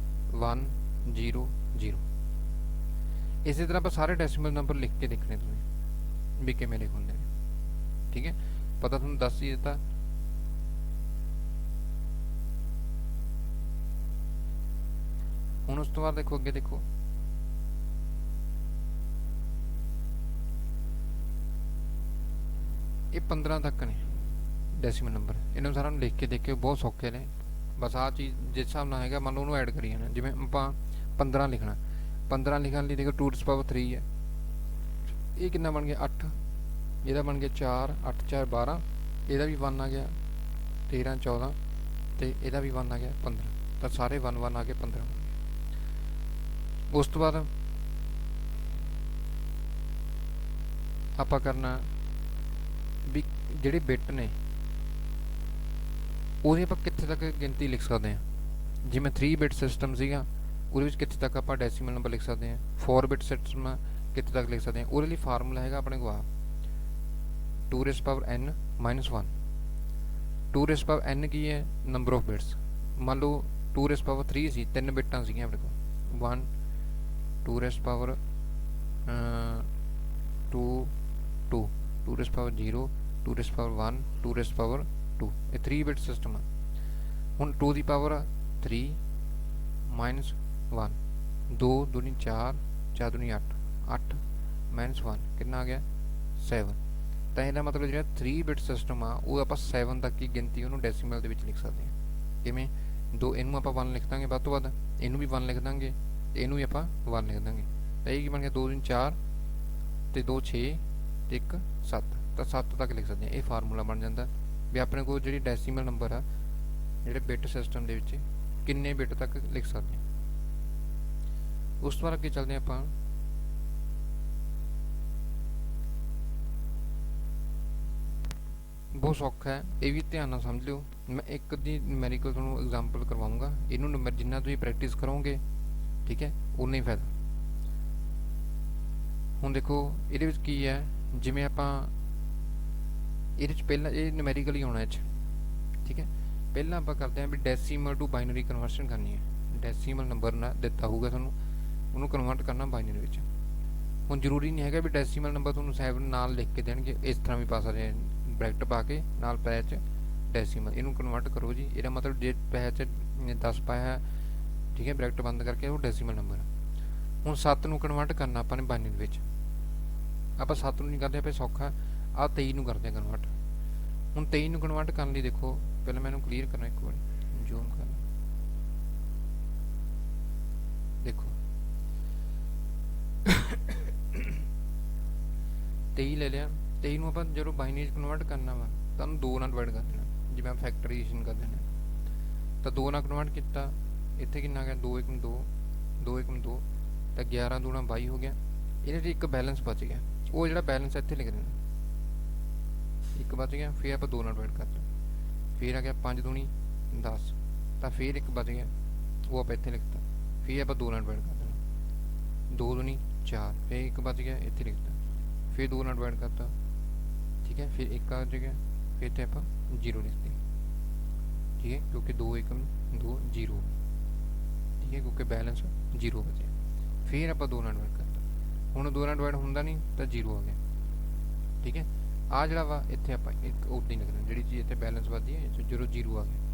1 0 0। ਇਸੇ ਤਰ੍ਹਾਂ ਆਪਾਂ ਸਾਰੇ ਡੈਸੀਮਲ ਨੰਬਰ ਲਿਖ ਕੇ ਦੇਖਣੇ ਤੁਸੀਂ ਵੀ ਕਿਵੇਂ ਲਿਖ ਹੁੰਦੇ ਨੇ, ਠੀਕ ਹੈ। ਪਤਾ ਤੁਹਾਨੂੰ ਦੱਸ ਹੀ ਦਿੱਤਾ। ਹੁਣ ਉਸ ਤੋਂ ਬਾਅਦ ਦੇਖੋ ਅੱਗੇ ਦੇਖੋ, ਇਹ 15 ਤੱਕ ਨੇ ਡੈਸੀਮਲ ਨੰਬਰ, ਇਹਨਾਂ ਸਾਰਿਆਂ ਨੂੰ ਲਿਖ ਕੇ ਦੇਖਿਓ, ਬਹੁਤ ਸੌਖੇ ਨੇ। ਬਸ ਆਹ ਚੀਜ਼ ਜਿਸ ਹਿਸਾਬ ਨਾਲ ਹੈਗਾ ਮੰਨ ਲਓ ਉਹਨੂੰ ਐਡ ਕਰੀ ਜਾਣਾ। ਜਿਵੇਂ ਆਪਾਂ 15 ਲਿਖਣਾ, 15 ਲਿਖਣ ਲਈ ਦੇਖੋ 2 ਰੇਜ਼ ਪਾਵਰ 3 ਹੈ, ਇਹ ਕਿੰਨਾ ਬਣ ਗਿਆ 8, ਇਹਦਾ ਬਣ ਗਿਆ 4, 8 4 12, ਇਹਦਾ ਵੀ 1 ਆ ਗਿਆ 13 14, ਤੇ ਇਹਦਾ ਵੀ 1 ਆ ਗਿਆ 15, ਤਾਂ ਸਾਰੇ 1 1 ਆ ਕੇ 15। ਉਸ ਤੋਂ ਬਾਅਦ ਆਪਾਂ ਕਰਨਾ ਵੀ ਜਿਹੜੇ ਬਿਟ ਨੇ ਉਹਦੀ ਆਪਾਂ ਕਿੱਥੇ ਤੱਕ ਗਿਣਤੀ ਲਿਖ ਸਕਦੇ ਹਾਂ। ਜਿਵੇਂ 3 ਬਿਟ ਸਿਸਟਮ ਸੀਗਾ, ਉਹਦੇ ਵਿੱਚ ਕਿੱਥੇ ਤੱਕ ਆਪਾਂ ਡੈਸੀਮਲ ਨੰਬਰ ਲਿਖ ਸਕਦੇ ਹਾਂ। 4 ਬਿਟ ਸਿਸਟਮ ਕਿੱਥੇ ਤੱਕ ਲਿਖ ਸਕਦੇ ਹਾਂ। ਉਹਦੇ ਲਈ ਫਾਰਮੂਲਾ ਹੈਗਾ ਆਪਣੇ ਕੋਲ 2 raise power n - 1। 2 raise power n ਕੀ ਹੈ, ਨੰਬਰ ਆਫ ਬਿਟਸ। ਮੰਨ ਲਓ 2 ਰੇਜ਼ ਪਾਵਰ 3 ਸੀ, 3 ਬਿਟਾਂ ਸੀਗੀਆਂ ਆਪਣੇ ਕੋਲ, 1 2 raise power 2 2 2 raise power 0 2 raise power 1 2 raise power 2, ਇਹ 3 ਬਿਟ ਸਿਸਟਮ ਆ। ਹੁਣ 2 ਦੀ ਪਾਵਰ 3 - 1, 2 दूनी 4 4 दूनी 8 8 - 1 कितना आ गया 7। ਤਾਂ ਇਹਦਾ ਮਤਲਬ ਜਿਹੜਾ 3 ਬਿਟ ਸਿਸਟਮ ਆ ਉਹ ਆਪਾਂ 7 ਤੱਕ ਦੀ ਗਿਣਤੀ ਉਹਨੂੰ ਡੈਸੀਮਲ ਦੇ ਵਿੱਚ ਲਿਖ ਸਕਦੇ ਹਾਂ। ਕਿਵੇਂ, ਦੋ ਇਹਨੂੰ ਆਪਾਂ 1 ਲਿਖ ਦਾਂਗੇ, ਵੱਧ ਤੋਂ ਵੱਧ ਇਹਨੂੰ ਵੀ 1 ਲਿਖ ਦਾਂਗੇ, ਤੇ ਇਹਨੂੰ ਵੀ ਆਪਾਂ 1 ਲਿਖ ਦਾਂਗੇ, ਤਾਂ ਇਹ ਕੀ ਬਣ ਗਿਆ 2 दूनी 4 ਤੇ 2 6 ਤੇ 1 7, ਤਾਂ 7 ਤੱਕ ਲਿਖ ਸਕਦੇ ਹਾਂ। ਇਹ ਫਾਰਮੂਲਾ ਬਣ ਜਾਂਦਾ ਵੀ ਆਪਣੇ ਕੋਲ ਜਿਹੜੀ ਡੈਸੀਮਲ ਨੰਬਰ ਆ ਜਿਹੜੇ ਬਿਟ ਸਿਸਟਮ ਦੇ ਵਿੱਚ ਕਿੰਨੇ ਬਿਟ ਤੱਕ ਲਿਖ ਸਕਦੇ ਹਾਂ। ਉਸ ਤੋਂ ਬਾਅਦ ਅੱਗੇ ਚੱਲਦੇ ਹਾਂ ਆਪਾਂ ਬਹੁਤ ਸੌਖਾ ਹੈ, ਇਹ ਵੀ ਧਿਆਨ ਨਾਲ ਸਮਝ ਲਿਓ। ਮੈਂ ਇੱਕ ਦੀ ਨਿਊਮੈਰੀਕਲ ਤੁਹਾਨੂੰ ਐਗਜ਼ਾਮਪਲ ਕਰਵਾਉਂਗਾ, ਇਹਨੂੰ ਜਿੰਨਾ ਤੁਸੀਂ ਪ੍ਰੈਕਟਿਸ ਕਰੋਗੇ ਠੀਕ ਹੈ ਉਨਾ ਹੀ ਫਾਇਦਾ। ਹੁਣ ਦੇਖੋ ਇਹਦੇ ਵਿੱਚ ਕੀ ਹੈ, ਜਿਵੇਂ ਆਪਾਂ ਇਹਦੇ ਵਿੱਚ ਪਹਿਲਾਂ ਇਹ ਨਿਊਮੈਰੀਕਲ ਹੀ ਆਉਣਾ ਇਹ 'ਚ, ਠੀਕ ਹੈ। ਪਹਿਲਾਂ ਆਪਾਂ ਕਰਦੇ ਹਾਂ ਵੀ ਡੈਸੀਮਲ ਟੂ ਬਾਈਨਰੀ ਕਨਵਰਸ਼ਨ ਕਰਨੀ ਹੈ। ਡੈਸੀਮਲ ਨੰਬਰ ਨਾ ਦਿੱਤਾ ਹੋਊਗਾ ਤੁਹਾਨੂੰ, ਉਹਨੂੰ ਕਨਵਰਟ ਕਰਨਾ ਬਾਈਨਰੀ ਵਿੱਚ। ਹੁਣ ਜ਼ਰੂਰੀ ਨਹੀਂ ਹੈਗਾ ਵੀ ਡੈਸੀਮਲ ਨੰਬਰ ਤੁਹਾਨੂੰ 7 ਨਾਲ ਲਿਖ ਕੇ ਦੇਣਗੇ, ਇਸ ਤਰ੍ਹਾਂ ਵੀ ਪਾ ਸਕਦੇ ਬ੍ਰੈਕਟ ਪਾ ਕੇ ਨਾਲ ਪੈਚ ਡੈਸੀਮਲ, ਇਹਨੂੰ ਕਨਵਰਟ ਕਰੋ ਜੀ। ਇਹਦਾ ਮਤਲਬ ਜੇ ਪੈਚ 10 ਪਾਇਆ ਠੀਕ ਹੈ ਬ੍ਰੈਕਟ ਬੰਦ ਕਰਕੇ, ਉਹ ਡੈਸੀਮਲ ਨੰਬਰ। ਹੁਣ 7 ਨੂੰ ਕਨਵਰਟ ਕਰਨਾ ਆਪਾਂ ਨੇ ਬਾਈਨਰੀ ਵਿੱਚ, ਆਪਾਂ 7 ਨੂੰ ਨਹੀਂ ਕਰਦੇ, ਆਪਾਂ ਸੌਖਾ ਆਹ 23 ਨੂੰ ਕਰਦੇ ਹਾਂ ਕਨਵਰਟ। ਹੁਣ 23 ਨੂੰ ਕਨਵਰਟ ਕਰਨ ਲਈ ਦੇਖੋ ਪਹਿਲਾਂ ਮੈਂ ਇਹਨੂੰ ਕਲੀਅਰ ਕਰਨਾ ਇੱਕ ਵਾਰੀ, ਜ਼ੂਮ ਕਰਨਾ, ਦੇਖੋ 23 ਲੈ ਲਿਆ। 23 ਨੂੰ ਆਪਾਂ ਜਦੋਂ ਬਾਈਨਰੀ ਕਨਵਰਟ ਕਰਨਾ ਵਾ ਤਾਂ ਉਹਨੂੰ 2 ਨਾਲ ਡਿਵਾਈਡ ਕਰ ਦੇਣਾ, ਜਿਵੇਂ ਆਪਾਂ ਫੈਕਟਰਾਈਜ਼ੇਸ਼ਨ ਕਰ ਦਿੰਦੇ ਤਾਂ 2 ਨਾਲ ਕਨਵਰਟ ਕੀਤਾ, ਇੱਥੇ ਕਿੰਨਾ ਆ ਗਿਆ 2 1 2 2 1 2, ਤਾਂ 11 2 22 ਹੋ ਗਿਆ। ਇਹਦੇ 'ਚ ਇੱਕ ਬੈਲੈਂਸ ਬਚ ਗਿਆ, ਉਹ ਜਿਹੜਾ ਬੈਲੈਂਸ ਇੱਥੇ ਲਿਖ ਦੇਣਾ, ਇੱਕ ਬਚ ਗਿਆ। ਫਿਰ ਆਪਾਂ 2 ਨਾਲ ਡਿਵਾਈਡ ਕਰਤਾ, ਫਿਰ ਆ ਗਿਆ 5 दूनी 10, ਤਾਂ ਫਿਰ ਇੱਕ ਬਚ ਗਿਆ, ਉਹ ਆਪਾਂ ਇੱਥੇ ਲਿਖਤਾ। ਫਿਰ ਆਪਾਂ 2 ਨਾਲ ਡਿਵਾਈਡ ਕਰ ਦੇਣਾ, 2 दूनी 4, ਫਿਰ ਇੱਕ ਬਚ ਗਿਆ, ਇੱਥੇ ਲਿਖਤਾ। ਫਿਰ 2 ਨਾਲ ਡਿਵਾਈਡ ਕਰਤਾ, ਠੀਕ ਹੈ। ਫਿਰ ਇੱਕ ਆ ਗਿਆ, ਫਿਰ ਤੇ ਆਪਾਂ 0 ਲਿਖਦੇ, ਠੀਕ ਹੈ, ਕਿਉਂਕਿ 2 1 2 0, ਠੀਕ ਹੈ, ਕਿਉਂਕਿ ਬੈਲੈਂਸ 0 ਬਚਿਆ। ਫਿਰ ਆਪਾਂ 2 ਨਾਲ ਡਿਵਾਈਡ ਕਰਤਾ, ਹੁਣ 2 ਨਾਲ ਡਿਵਾਈਡ ਹੁੰਦਾ ਨਹੀਂ ਤਾਂ 0 ਆ ਗਿਆ। ਠੀਕ ਹੈ, ਆ ਜਿਹੜਾ ਵਾ ਇੱਥੇ ਆਪਾਂ ਇੱਕ ਉਦਾਂ ਹੀ ਲਿਖਣਾ, ਜਿਹੜੀ ਚੀਜ਼ ਇੱਥੇ ਬੈਲੈਂਸ ਵੱਧਦੀ ਹੈ ਜਦੋਂ 0 ਆ ਗਿਆ।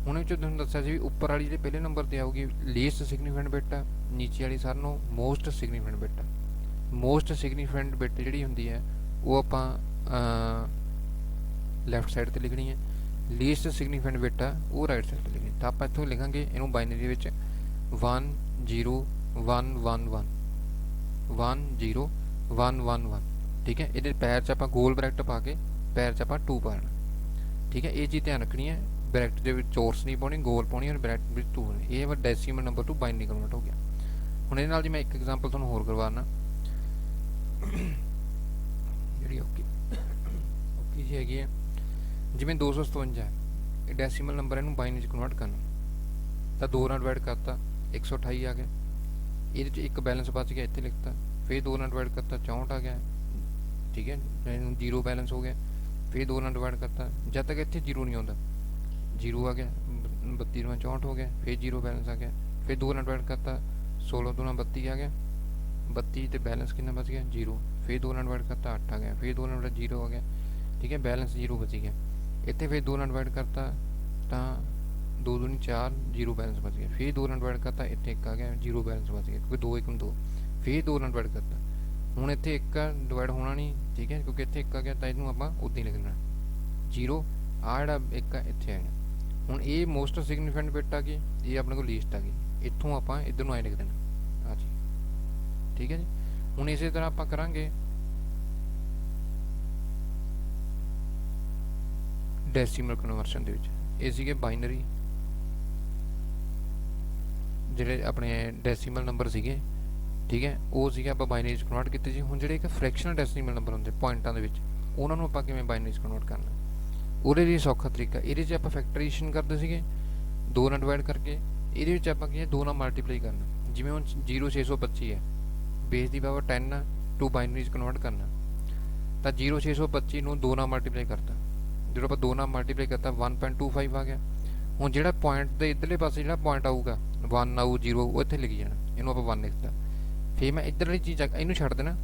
ਹੁਣ ਇਹ 'ਚ ਤੁਹਾਨੂੰ ਦੱਸਿਆ ਸੀ ਵੀ ਉੱਪਰ ਵਾਲੀ ਜਿਹੜੇ ਪਹਿਲੇ ਨੰਬਰ ਤੇ ਆਊਗੀ ਲੀਸਟ ਸਿਗਨੀਫੀਕੈਂਟ ਬਿਟ ਆ, ਨੀਚੇ ਵਾਲੀ ਸਾਰਿਆਂ ਨੂੰ ਮੋਸਟ ਸਿਗਨੀਫੀਕੈਂਟ ਬਿਟ ਆ। ਮੋਸਟ ਸਿਗਨੀਫੀਕੈਂਟ ਬਿਟ ਜਿਹੜੀ ਹੁੰਦੀ ਹੈ ਉਹ ਆਪਾਂ ਲੈਫਟ ਸਾਈਡ ਤੇ ਲਿਖਣੀ ਹੈ, ਲੀਸਟ ਸਿਗਨੀਫੀਕੈਂਟ ਬਿਟ ਆ ਉਹ ਰਾਈਟ ਸਾਈਡ ਤੇ ਲਿਖਣੀ। ਤਾਂ ਆਪਾਂ ਇੱਥੋਂ ਲਿਖਾਂਗੇ ਇਹਨੂੰ ਬਾਈਨਰੀ ਵਿੱਚ 1 0 1 1 1 1 0 1 1 1। ਠੀਕ ਹੈ, ਇਹਦੇ ਪੈਰ 'ਚ ਆਪਾਂ ਗੋਲ ਬ੍ਰੈਕਟ ਪਾ ਕੇ ਪੈਰ 'ਚ ਆਪਾਂ 2 ਪਾਣਾ। ਠੀਕ ਹੈ, ਇਹ ਚੀਜ਼ ਧਿਆਨ ਰੱਖਣੀ ਹੈ, ਬ੍ਰੈਕਟ ਦੇ ਵਿੱਚ ਚੋਰਸ ਨਹੀਂ ਪਾਉਣੀ, ਗੋਲ ਪਾਉਣੀ ਔਰ ਬ੍ਰੈਕਟ ਵਿੱਚ 2 ਪਾਉਣੀ। ਇਹ ਡੈਸੀਮਲ ਨੰਬਰ ਤੋਂ ਬਾਈਨਰੀ ਕਨਵਰਟ ਹੋ ਗਿਆ। ਹੁਣ ਇਹਦੇ ਨਾਲ ਜੀ ਮੈਂ ਇੱਕ ਐਗਜ਼ਾਮਪਲ ਤੁਹਾਨੂੰ ਹੋਰ ਕਰਵਾਉਣਾ ਜਿਹੜੀ ਓਕੇ ਜੀ ਹੈਗੀ ਹੈ। ਜਿਵੇਂ 257 ਹੈ, ਇਹ ਡੈਸੀਮਲ ਨੰਬਰ, ਇਹਨੂੰ ਬਾਈਨਰੀ 'ਚ ਕਨਵਰਟ ਕਰਨਾ ਤਾਂ 2 ਨਾਲ ਡਿਵਾਈਡ ਕਰਤਾ 128 ਆ ਗਿਆ। ਇਹਦੇ 'ਚ ਇੱਕ ਬੈਲੈਂਸ ਬਚ ਗਿਆ, ਇੱਥੇ ਲਿਖਤਾ। ਫਿਰ 2 ਨਾਲ ਡਿਵਾਈਡ ਕਰਤਾ 64 ਆ ਗਿਆ। ਠੀਕ ਹੈ, 0 ਬੈਲੈਂਸ ਹੋ ਗਿਆ। ਫਿਰ 2 ਨਾਲ ਡਿਵਾਈਡ ਕਰਤਾ, ਜਦ ਤੱਕ ਇੱਥੇ 0 ਨਹੀਂ ਆਉਂਦਾ 0 ਆ ਗਿਆ। 32 ਨਾਲ 64 ਹੋ ਗਿਆ। ਫਿਰ 0 ਬੈਲੈਂਸ ਆ ਗਿਆ। ਫਿਰ 2 ਨਾਲ ਡਿਵਾਈਡ ਕਰਤਾ 16 2 ਨਾਲ 32 ਆ ਗਿਆ। 32 ਤੇ ਬੈਲੈਂਸ ਕਿੰਨਾ ਬਚ ਗਿਆ 0। ਫਿਰ 2 ਨਾਲ ਡਿਵਾਈਡ ਕਰਤਾ 8 ਆ ਗਿਆ। ਫਿਰ 2 ਨਾਲ ਡਿਵਾਈਡ 0 ਆ ਗਿਆ। ਠੀਕ ਹੈ, ਬੈਲੈਂਸ 0 ਬਚ ਗਿਆ। ਇੱਥੇ ਫਿਰ 2 ਨਾਲ ਡਿਵਾਈਡ ਕਰਤਾ ਤਾਂ 2 2 4 0 ਬੈਲੈਂਸ ਬਚ ਗਿਆ। ਫਿਰ 2 ਨਾਲ ਡਿਵਾਈਡ ਕਰਤਾ, ਇੱਥੇ 1 ਆ ਗਿਆ 0 ਬੈਲੈਂਸ ਬਚ ਗਿਆ, ਕਿਉਂਕਿ 2 1 2। ਫਿਰ 2 ਨਾਲ ਡਿਵਾਈਡ ਕਰਤਾ, ਹੁਣ ਇੱਥੇ 1 ਡਿਵਾਈਡ ਹੋਣਾ ਨਹੀਂ। ਠੀਕ ਹੈ, ਕਿਉਂਕਿ ਇੱਥੇ 1 ਆ ਗਿਆ ਤਾਂ ਇਹਨੂੰ ਆਪਾਂ ਉੱਦਾਂ ਹੀ ਲਿਖਣਾ 0। ਆ ਜਿਹੜਾ 1 ਆ ਇੱਥੇ ਆਇਆ। ਹੁਣ ਇਹ ਮੋਸਟ ਸਿਗਨੀਫੀਕੈਂਟ ਬਿਟ ਆ ਗਈ, ਇਹ ਆਪਣੇ ਕੋਲ ਲੀਸਟ ਆ ਗਈ। ਇੱਥੋਂ ਆਪਾਂ ਇੱਧਰ ਨੂੰ ਆਏ ਲਿਖ ਦੇਣਾ ਆ ਜੀ। ਠੀਕ ਹੈ ਜੀ, ਹੁਣ ਇਸੇ ਤਰ੍ਹਾਂ ਆਪਾਂ ਕਰਾਂਗੇ ਡੈਸੀਮਲ ਕਨਵਰਸ਼ਨ ਦੇ ਵਿੱਚ। ਇਹ ਸੀਗੇ ਬਾਈਨਰੀ ਜਿਹੜੇ ਆਪਣੇ ਡੈਸੀਮਲ ਨੰਬਰ ਸੀਗੇ। ਠੀਕ ਹੈ, ਉਹ ਸੀਗੇ ਆਪਾਂ ਬਾਈਨਰੀ 'ਚ ਕਨਵਰਟ ਕੀਤੇ ਸੀ। ਹੁਣ ਜਿਹੜੇ ਇੱਕ ਫ੍ਰੈਕਸ਼ਨਲ ਡੈਸੀਮਲ ਨੰਬਰ ਹੁੰਦੇ ਪੁਆਇੰਟਾਂ ਦੇ ਵਿੱਚ, ਉਹਨਾਂ ਨੂੰ ਆਪਾਂ ਕਿਵੇਂ ਬਾਈਨਰੀ 'ਚ ਕਨਵਰਟ ਕਰਨਾ, ਉਹਦੇ ਲਈ ਸੌਖਾ ਤਰੀਕਾ। ਇਹਦੇ 'ਚ ਆਪਾਂ ਫੈਕਟਰਾਈਜ਼ੇਸ਼ਨ ਕਰਦੇ ਸੀਗੇ 2 ਨਾਲ ਡਿਵਾਈਡ ਕਰਕੇ। ਇਹਦੇ ਵਿੱਚ ਆਪਾਂ ਕੀ ਹੈ 2 ਨਾਲ ਮਲਟੀਪਲਾਈ ਕਰਨਾ। ਜਿਵੇਂ ਹੁਣ 0 625 ਹੈ, ਬੇਸ ਦੀ ਪਾਵਰ 10 ਆ, ਟੂ ਬਾਈਨਰੀ 'ਚ ਕਨਵਰਟ ਕਰਨਾ ਤਾਂ 0 625 ਨੂੰ 2 ਨਾਲ ਮਲਟੀਪਲਾਈ ਕਰਤਾ। ਜਦੋਂ ਆਪਾਂ 2 ਨਾਲ ਮਲਟੀਪਲਾਈ ਕਰਤਾ 1.25 ਆ ਗਿਆ। ਹੁਣ ਜਿਹੜਾ ਪੁਆਇੰਟ ਦੇ ਇੱਧਰਲੇ ਪਾਸੇ ਜਿਹੜਾ ਪੁਆਇੰਟ ਆਊਗਾ 1 ਆਊ 0 ਉਹ ਇੱਥੇ ਲਿਖੀ ਜਾਣਾ, ਇਹਨੂੰ ਆਪਾਂ 1 ਲਿਖਤਾ। ਫਿਰ ਮੈਂ ਇੱਧਰ ਵਾਲੀ ਚੀਜ਼ ਇਹਨੂੰ ਛੱਡ ਦੇਣਾ,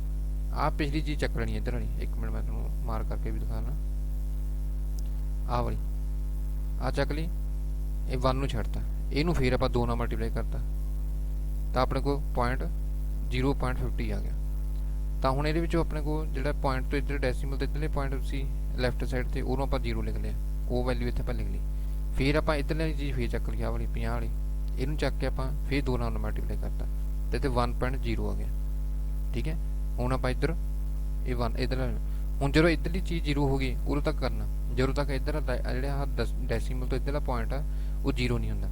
ਆਹ ਪਿਛਲੀ ਚੀਜ਼ ਚੱਕ ਲੈਣੀ ਇੱਧਰ ਵਾਲੀ। 1 ਮਿੰਟ ਮੈਂ ਤੁਹਾਨੂੰ ਮਾਰ ਕਰਕੇ ਵੀ ਦਿਖਾਣਾ। ਆਹ ਵਾਲੀ ਆਹ ਚੱਕ ਲਈ, ਇਹ 1 ਨੂੰ ਛੱਡਤਾ, ਇਹਨੂੰ ਫਿਰ ਆਪਾਂ 2 ਨਾਲ ਮਲਟੀਪਲਾਈ ਕਰਤਾ ਤਾਂ ਆਪਣੇ ਕੋਲ ਪੁਆਇੰਟ 0.50 ਆ ਗਿਆ। ਤਾਂ ਹੁਣ ਇਹਦੇ ਵਿੱਚੋਂ ਆਪਣੇ ਕੋਲ ਜਿਹੜਾ ਪੁਆਇੰਟ ਤੋਂ ਇੱਧਰ ਡੈਸੀਮਲ ਤੇ ਇੱਧਰਲੇ ਪੁਆਇੰਟ ਸੀ ਲੈਫਟ ਸਾਈਡ ਤੇ, ਉਹਨੂੰ ਆਪਾਂ 0 ਲਿਖ ਲਿਆ, ਉਹ ਵੈਲਿਊ ਇੱਥੇ ਆਪਾਂ ਲਿਖ ਲਈ। ਫਿਰ ਆਪਾਂ ਇੱਧਰਲੀ ਚੀਜ਼ ਫਿਰ ਚੱਕ ਲਈ, ਆਹ ਵਾਲੀ 50 ਵਾਲੀ, ਇਹਨੂੰ ਚੱਕ ਕੇ ਆਪਾਂ ਫਿਰ 2 ਨਾਲ ਮਲਟੀਪਲਾਈ ਕਰਤਾ ਤੇ ਇੱਥੇ 1.0 ਆ ਗਿਆ। ਠੀਕ ਹੈ, ਹੁਣ ਆਪਾਂ ਇੱਧਰ ਇਹ 1 ਇੱਧਰ। ਹੁਣ ਜਦੋਂ ਇੱਧਰਲੀ ਚੀਜ਼ 0 ਹੋ ਗਈ ਉਦੋਂ ਤੱਕ ਕਰਨਾ, ਜਦੋਂ ਤੱਕ ਇੱਧਰ ਜਿਹੜਾ ਆਹ ਡੈਸੀਮਲ ਤੋਂ ਇੱਧਰਲਾ ਪੁਆਇੰਟ ਆ ਉਹ 0 ਨਹੀਂ ਹੁੰਦਾ।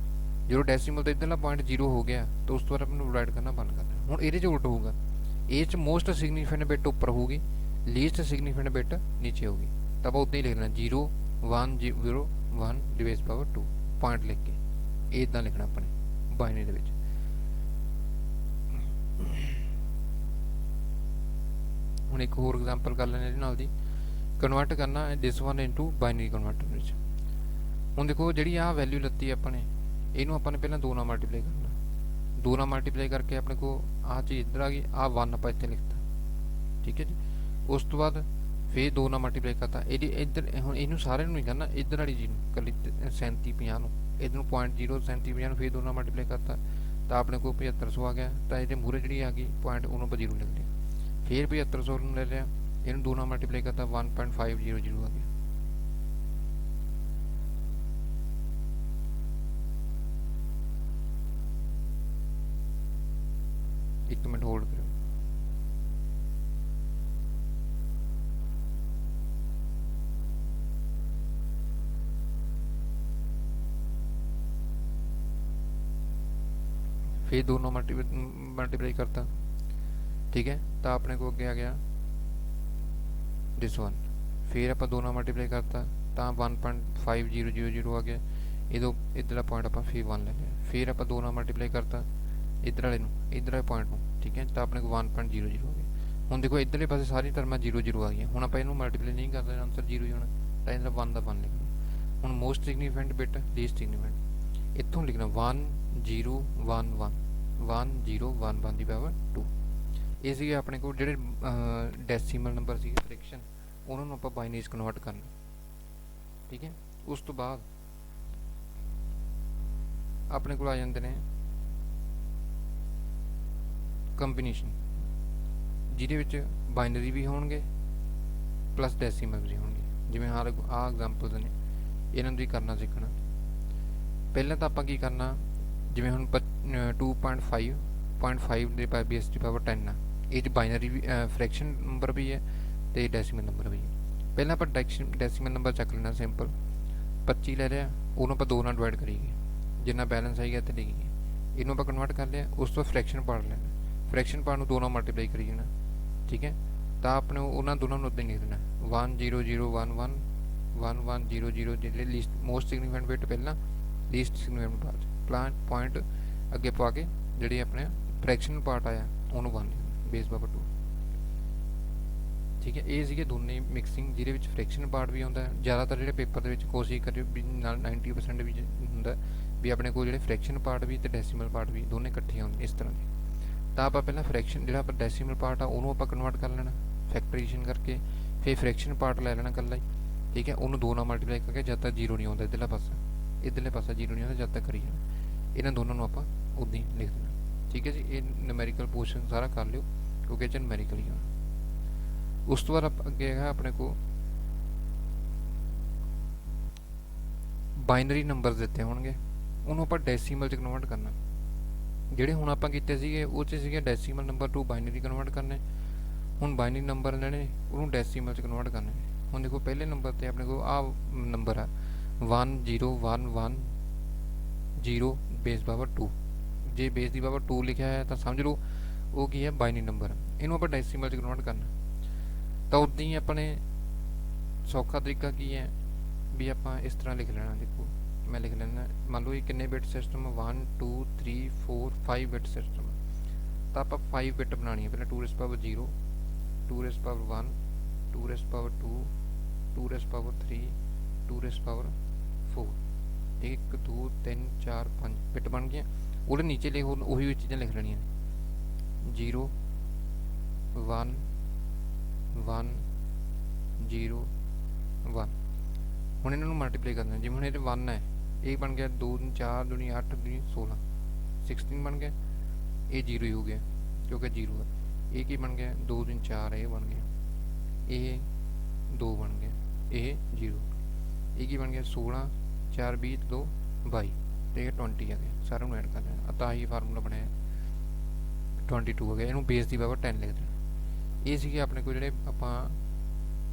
ਜਦੋਂ ਡੈਸੀਮਲ ਤੋਂ ਇੱਧਰਲਾ ਪੁਆਇੰਟ 0 ਹੋ ਗਿਆ ਤਾਂ ਉਸ ਤੋਂ ਬਾਅਦ ਆਪਾਂ ਨੂੰ ਡਿਵਾਈਡ ਕਰਨਾ ਬੰਦ ਕਰਨਾ। ਹੁਣ ਇਹਦੇ 'ਚ ਉਲਟ ਹੋਊਗਾ, ਇਹ 'ਚ ਮੋਸਟ ਸਿਗਨੀਫੀਕੈਂਟ ਬਿਟ ਉੱਪਰ ਹੋਊਗੀ, ਲੀਸਟ ਸਿਗਨੀਫੀਕੈਂਟ ਬਿਟ ਨੀਚੇ ਹੋਊਗੀ। ਤਾਂ ਆਪਾਂ ਉੱਦਾਂ ਹੀ ਲਿਖਣਾ 0 1 0 1 ਡਿਵਾਈਡ ਪਾਵਰ 2 ਪੁਆਇੰਟ ਲਿਖ ਕੇ ਇੱਦਾਂ ਲਿਖਣਾ ਆਪਣੇ ਬਾਈਨਰੀ ਦੇ ਵਿੱਚ। ਹੁਣ ਇੱਕ ਹੋਰ ਐਗਜ਼ਾਮਪਲ ਕਰ ਲੈਂਦੇ ਇਹਦੇ ਨਾਲ ਦੀ। ਕਨਵਰਟ ਕਰਨਾ this one into binary converter ਵਿੱਚ। ਹੁਣ ਦੇਖੋ ਜਿਹੜੀ ਆਹ ਵੈਲਿਊ ਲੱਤੀ ਆਪਾਂ ਨੇ, ਇਹਨੂੰ ਆਪਾਂ ਨੇ ਪਹਿਲਾਂ 2 ਨਾਲ ਮਲਟੀਪਲਾਈ ਕਰਨਾ। 2 ਨਾਲ ਮਲਟੀਪਲਾਈ ਕਰਕੇ ਆਪਣੇ ਕੋਲ ਆਹ ਚੀਜ਼ ਇੱਧਰ ਆ ਗਈ, ਆਹ 1 ਆਪਾਂ ਇੱਥੇ ਲਿਖਤਾ। ਠੀਕ ਹੈ ਜੀ, ਉਸ ਤੋਂ ਬਾਅਦ ਫਿਰ 2 ਨਾਲ ਮਲਟੀਪਲਾਈ ਕਰਤਾ। ਇਹਦੀ ਇੱਧਰ ਹੁਣ ਇਹਨੂੰ ਸਾਰਿਆਂ ਨੂੰ ਨਹੀਂ ਕਰਨਾ, ਇੱਧਰ ਵਾਲੀ ਚੀਜ਼ ਨੂੰ ਇਕੱਲੀ 37 50 ਨੂੰ, ਇੱਧਰ ਨੂੰ 0.0 37 50 ਨੂੰ ਫਿਰ 2 ਨਾਲ ਮਲਟੀਪਲਾਈ ਕਰਤਾ ਤਾਂ ਆਪਣੇ ਕੋਲ 7500 ਆ ਗਿਆ। ਤਾਂ ਇਹਦੇ ਮੂਹਰੇ ਜਿਹੜੀ ਆ ਗਈ ਪੁਆਇੰਟ ਉਹਨੂੰ ਆਪਾਂ 0 ਲਿਖ ਲਿਆ। ਫਿਰ 7500 ਨੂੰ ਲੈ ਲਿਆ, ਇਹਨੂੰ 2 ਨਾਲ ਮਲਟੀਪਲਾਈ ਕਰਤਾ 1.500 ਆ ਗਿਆ। ਇੱਕ ਮਿੰਟ ਹੋਲਡ ਕਰਿਓ। फिर 2 ਨਾਲ मल्टीप्लाई करता। ठीक है, तो अपने को अगे आ गया दिस वन। फिर आप 2 ਨਾਲ मल्टीप्लाई करता तो 1.5000 आ गया। इधर इधरला पॉइंट आप फिर 1 ले लिया। फिर आप 2 ਨਾਲ मल्टीप्लाई करता इधर वाले इधर वाले पॉइंट में। ठीक है, तो अपने को 1.00 आ गया। ਹੁਣ देखो इधरले पासे सारी टर्मां 0 आ गई। ਹੁਣ ਆਪਾਂ ਇਹਨੂੰ ਮਲਟੀਪਲਾਈ ਨਹੀਂ ਕਰਦੇ, ਆਨਸਰ 0 ਹੀ ਹੋਣਾ। ਤਾਂ ਇਹਦਾ 1 ਦਾ 1 ਲਿਖਣਾ। ਹੁਣ most significant bit least significant ਇੱਥੋਂ ਲਿਖਣਾ 1 0 1 1 1 0 1 1 ਦੀ ਪਾਵਰ 2। ਇਹ ਸੀਗੇ ਆਪਣੇ ਕੋਲ ਜਿਹੜੇ ਡੈਸੀਮਲ ਨੰਬਰ ਸੀਗੇ ਫ੍ਰੈਕਸ਼ਨ, ਉਹਨਾਂ ਨੂੰ ਆਪਾਂ ਬਾਈਨਰੀ 'ਚ ਕਨਵਰਟ ਕਰਨਾ। ਠੀਕ ਹੈ, ਉਸ ਤੋਂ ਬਾਅਦ ਆਪਣੇ ਕੋਲ ਆ ਜਾਂਦੇ ਨੇ ਕੰਬੀਨੇਸ਼ਨ, ਜਿਹਦੇ ਵਿੱਚ ਬਾਈਨਰੀ ਵੀ ਹੋਣਗੇ ਪਲੱਸ ਡੈਸੀਮਲ ਵੀ ਹੋਣਗੇ। ਜਿਵੇਂ ਆਹ ਐਗਜ਼ਾਮਪਲਸ ਨੇ, ਇਹਨਾਂ ਨੂੰ ਵੀ ਕਰਨਾ ਸਿੱਖਣਾ। ਪਹਿਲਾਂ ਤਾਂ ਆਪਾਂ ਕੀ ਕਰਨਾ, ਜਿਵੇਂ ਹੁਣ 2.5 ਦੇ ਬੇਸ ਦੀ ਪਾਵਰ 10 ਆ, ਇਹ 'ਚ ਬਾਈਨਰੀ ਵੀ ਫ੍ਰੈਕਸ਼ਨ ਨੰਬਰ ਵੀ ਹੈ ਤੇ ਡੈਸੀਮਲ ਨੰਬਰ ਵੀ ਹੈ। ਪਹਿਲਾਂ ਆਪਾਂ ਡੈਸੀਮਲ ਨੰਬਰ ਚੱਕ ਲੈਣਾ ਸਿੰਪਲ, 25 ਲੈ ਲਿਆ, ਉਹਨੂੰ ਆਪਾਂ 2 ਨਾਲ ਡਿਵਾਈਡ ਕਰੀਏ, ਜਿੰਨਾ ਬੈਲੈਂਸ ਆਏਗਾ ਇੱਥੇ ਲਿਖੀਏ। ਇਹਨੂੰ ਆਪਾਂ ਕਨਵਰਟ ਕਰ ਲਿਆ, ਉਸ ਤੋਂ ਫ੍ਰੈਕਸ਼ਨ ਪਾਰਟ ਲੈਣਾ, ਫ੍ਰੈਕਸ਼ਨ ਪਾਰਟ ਨੂੰ 2 ਨਾਲ ਮਲਟੀਪਲਾਈ ਕਰੀ ਜਾਣਾ। ਠੀਕ ਹੈ, ਤਾਂ ਆਪਣੇ ਉਹਨਾਂ ਦੋਨਾਂ ਨੂੰ ਉੱਦਾਂ ਹੀ ਲਿਖ ਦੇਣਾ, 1 0 0 1 1 1 1 0 0, ਜਿਹੜੇ ਲੀਸਟ ਮੋਸਟ ਸਿਗਨੀਫਿਕੈਂਟ ਬਿਟ ਪਹਿਲਾਂ, ਲੀਸਟ ਸਿਗਨੀਫਿਕੈਂਟ ਬਾਅਦ, ਪੁਆਇੰਟ ਅੱਗੇ ਪਾ ਕੇ ਜਿਹੜੀ ਆਪਣੇ ਫ੍ਰੈਕਸ਼ਨ ਪਾਰਟ ਆਇਆ ਉਹਨੂੰ 1 ਬੇਸ ਪਾਵਰ 2। ਠੀਕ ਹੈ, ਇਹ ਸੀਗੇ ਦੋਨੇ ਮਿਕਸਿੰਗ, ਜਿਹਦੇ ਵਿੱਚ ਫ੍ਰੈਕਸ਼ਨ ਪਾਰਟ ਵੀ ਆਉਂਦਾ। ਜ਼ਿਆਦਾਤਰ ਜਿਹੜੇ ਪੇਪਰ ਦੇ ਵਿੱਚ ਕੋਸ਼ਿਸ਼ ਕਰਿਓ ਵੀ ਨਾਲ 90% ਵੀ ਹੁੰਦਾ ਵੀ ਆਪਣੇ ਕੋਲ ਜਿਹੜੇ ਫ੍ਰੈਕਸ਼ਨ ਪਾਰਟ ਵੀ ਤੇ ਡੈਸੀਮਲ ਪਾਰਟ ਵੀ ਦੋਨੇ ਇਕੱਠੇ ਆਉਂਦੇ ਇਸ ਤਰ੍ਹਾਂ ਦੇ। ਤਾਂ ਆਪਾਂ ਪਹਿਲਾਂ ਫ੍ਰੈਕਸ਼ਨ ਜਿਹੜਾ ਆਪਾਂ ਡੈਸੀਮਲ ਪਾਰਟ ਆ ਉਹਨੂੰ ਆਪਾਂ ਕਨਵਰਟ ਕਰ ਲੈਣਾ ਫੈਕਟਰੀਜ਼ੇਸ਼ਨ ਕਰਕੇ, ਫਿਰ ਫ੍ਰੈਕਸ਼ਨ ਪਾਰਟ ਲੈ ਲੈਣਾ ਇਕੱਲਾ ਹੀ। ਠੀਕ ਹੈ, ਉਹਨੂੰ 2 ਨਾਲ ਮਲਟੀਪਲਾਈ ਕਰਕੇ ਜਦ ਤੱਕ 0 ਨਹੀਂ ਆਉਂਦਾ ਇੱਧਰਲਾ ਪਾਸਾ 0 ਨਹੀਂ ਆਉਂਦਾ ਜਦ ਤੱਕ ਕਰੀ ਜਾਣਾ। ਇਹਨਾਂ ਦੋਨਾਂ ਨੂੰ ਆਪਾਂ ਉੱਦਾਂ ਹੀ ਲਿਖ ਦੇਣਾ। ਠੀਕ ਹੈ ਜੀ, ਇਹ ਨਿਊਮੈਰੀਕਲ ਪੋਰਸ਼ਨ ਸਾਰਾ ਕਰ ਲਿਓ ਕਿਉਂਕਿ ਇਹ 'ਚ ਨਿਊਮੈਰੀਕਲ ਹੀ ਆਉਣਾ। ਉਸ ਤੋਂ ਬਾਅਦ ਅੱਗੇ ਹੈਗਾ ਆਪਣੇ ਕੋਲ ਬਾਈਨਰੀ ਨੰਬਰਸ ਦਿੱਤੇ ਹੋਣਗੇ, ਉਹਨੂੰ ਆਪਾਂ ਡੈਸੀਮਲ 'ਚ ਕਨਵਰਟ ਕਰਨਾ। ਜਿਹੜੇ ਹੁਣ ਆਪਾਂ ਕੀਤੇ ਸੀਗੇ ਉਹ 'ਚ ਸੀਗੇ decimal number to binary convert ਕਰਨੇ। ਹੁਣ ਬਾਈਨਰੀ ਨੰਬਰ ਲੈਣੇ, ਉਹਨੂੰ ਡੈਸੀਮਲ 'ਚ ਕਨਵਰਟ ਕਰਨੇ। ਹੁਣ ਦੇਖੋ ਪਹਿਲੇ ਨੰਬਰ 'ਤੇ ਆਪਣੇ ਕੋਲ ਆਹ ਨੰਬਰ ਆ 1 0 1 1 0 ਬੇਸ ਪਾਵਰ 2। ਜੇ ਬੇਸ ਦੀ ਪਾਵਰ 2 ਲਿਖਿਆ ਹੈ ਤਾਂ ਸਮਝ ਲਓ ਉਹ ਕੀ ਹੈ, ਬਾਈਨਰੀ ਨੰਬਰ। ਇਹਨੂੰ ਆਪਾਂ ਡੈਸੀਮਲ 'ਚ ਕਨਵਰਟ ਕਰਨਾ। ਤਾਂ ਉੱਦਾਂ ਹੀ ਆਪਣੇ ਸੌਖਾ ਤਰੀਕਾ ਕੀ ਹੈ ਵੀ ਆਪਾਂ ਇਸ ਤਰ੍ਹਾਂ ਲਿਖ ਲੈਣਾ। ਦੇਖੋ ਮੈਂ ਲਿਖ ਲੈਣਾ, ਮੰਨ ਲਓ ਇਹ ਕਿੰਨੇ ਬਿਟ ਸਿਸਟਮ 1 2 3 4 5 ਬਿਟ ਸਿਸਟਮ, ਤਾਂ ਆਪਾਂ 5 ਬਿਟ ਬਣਾਉਣੀ ਹੈ। ਪਹਿਲਾਂ 2 raise power 0, 2 raise power 1, 2 raise power 2, 2 raise power 3, 2 raise power 4। 1 2 3 4 5 bit ਬਣ ਗਏ। ਉਹਦੇ ਨੀਚੇ ਲਿਖੋ ਉਹੀ ਚੀਜ਼ਾਂ ਲਿਖ ਲੈਣੀਆਂ, 0 1 1 0 1। ਹੁਣ ਇਹਨਾਂ ਨੂੰ ਮਲਟੀਪਲਾਈ ਕਰਨਾ, ਜਿਵੇਂ ਹੁਣ ਇਹ 1 ਹੈ, ਇਹ ਬਣ ਗਿਆ 2 4 2 8 2 16 16 ਬਣ ਗਿਆ। ਇਹ 0 ਹੀ ਹੋ ਗਿਆ ਕਿਉਂਕਿ 0 ਹੈ। ਇਹ ਕੀ ਬਣ ਗਿਆ 2 3 4, ਇਹ ਬਣ ਗਿਆ, ਇਹ 2 ਬਣ ਗਿਆ, ਇਹ 0। ਇਹ ਕੀ ਬਣ ਗਿਆ 16 4 20 2 22 ਤੇ ਇਹ 20 ਆ ਗਿਆ। ਸਾਰਿਆਂ ਨੂੰ ਐਡ ਕਰ ਲੈਣਾ, ਤਾਂ ਹੀ ਫਾਰਮੂਲਾ ਬਣਿਆ 22 ਹੋ ਗਿਆ। ਇਹਨੂੰ ਬੇਸ ਦੀ ਪਾਵਰ 10 ਲਿਖ ਦੇਣਾ। ਇਹ ਸੀਗੇ ਆਪਣੇ ਕੋਲ ਜਿਹੜੇ ਆਪਾਂ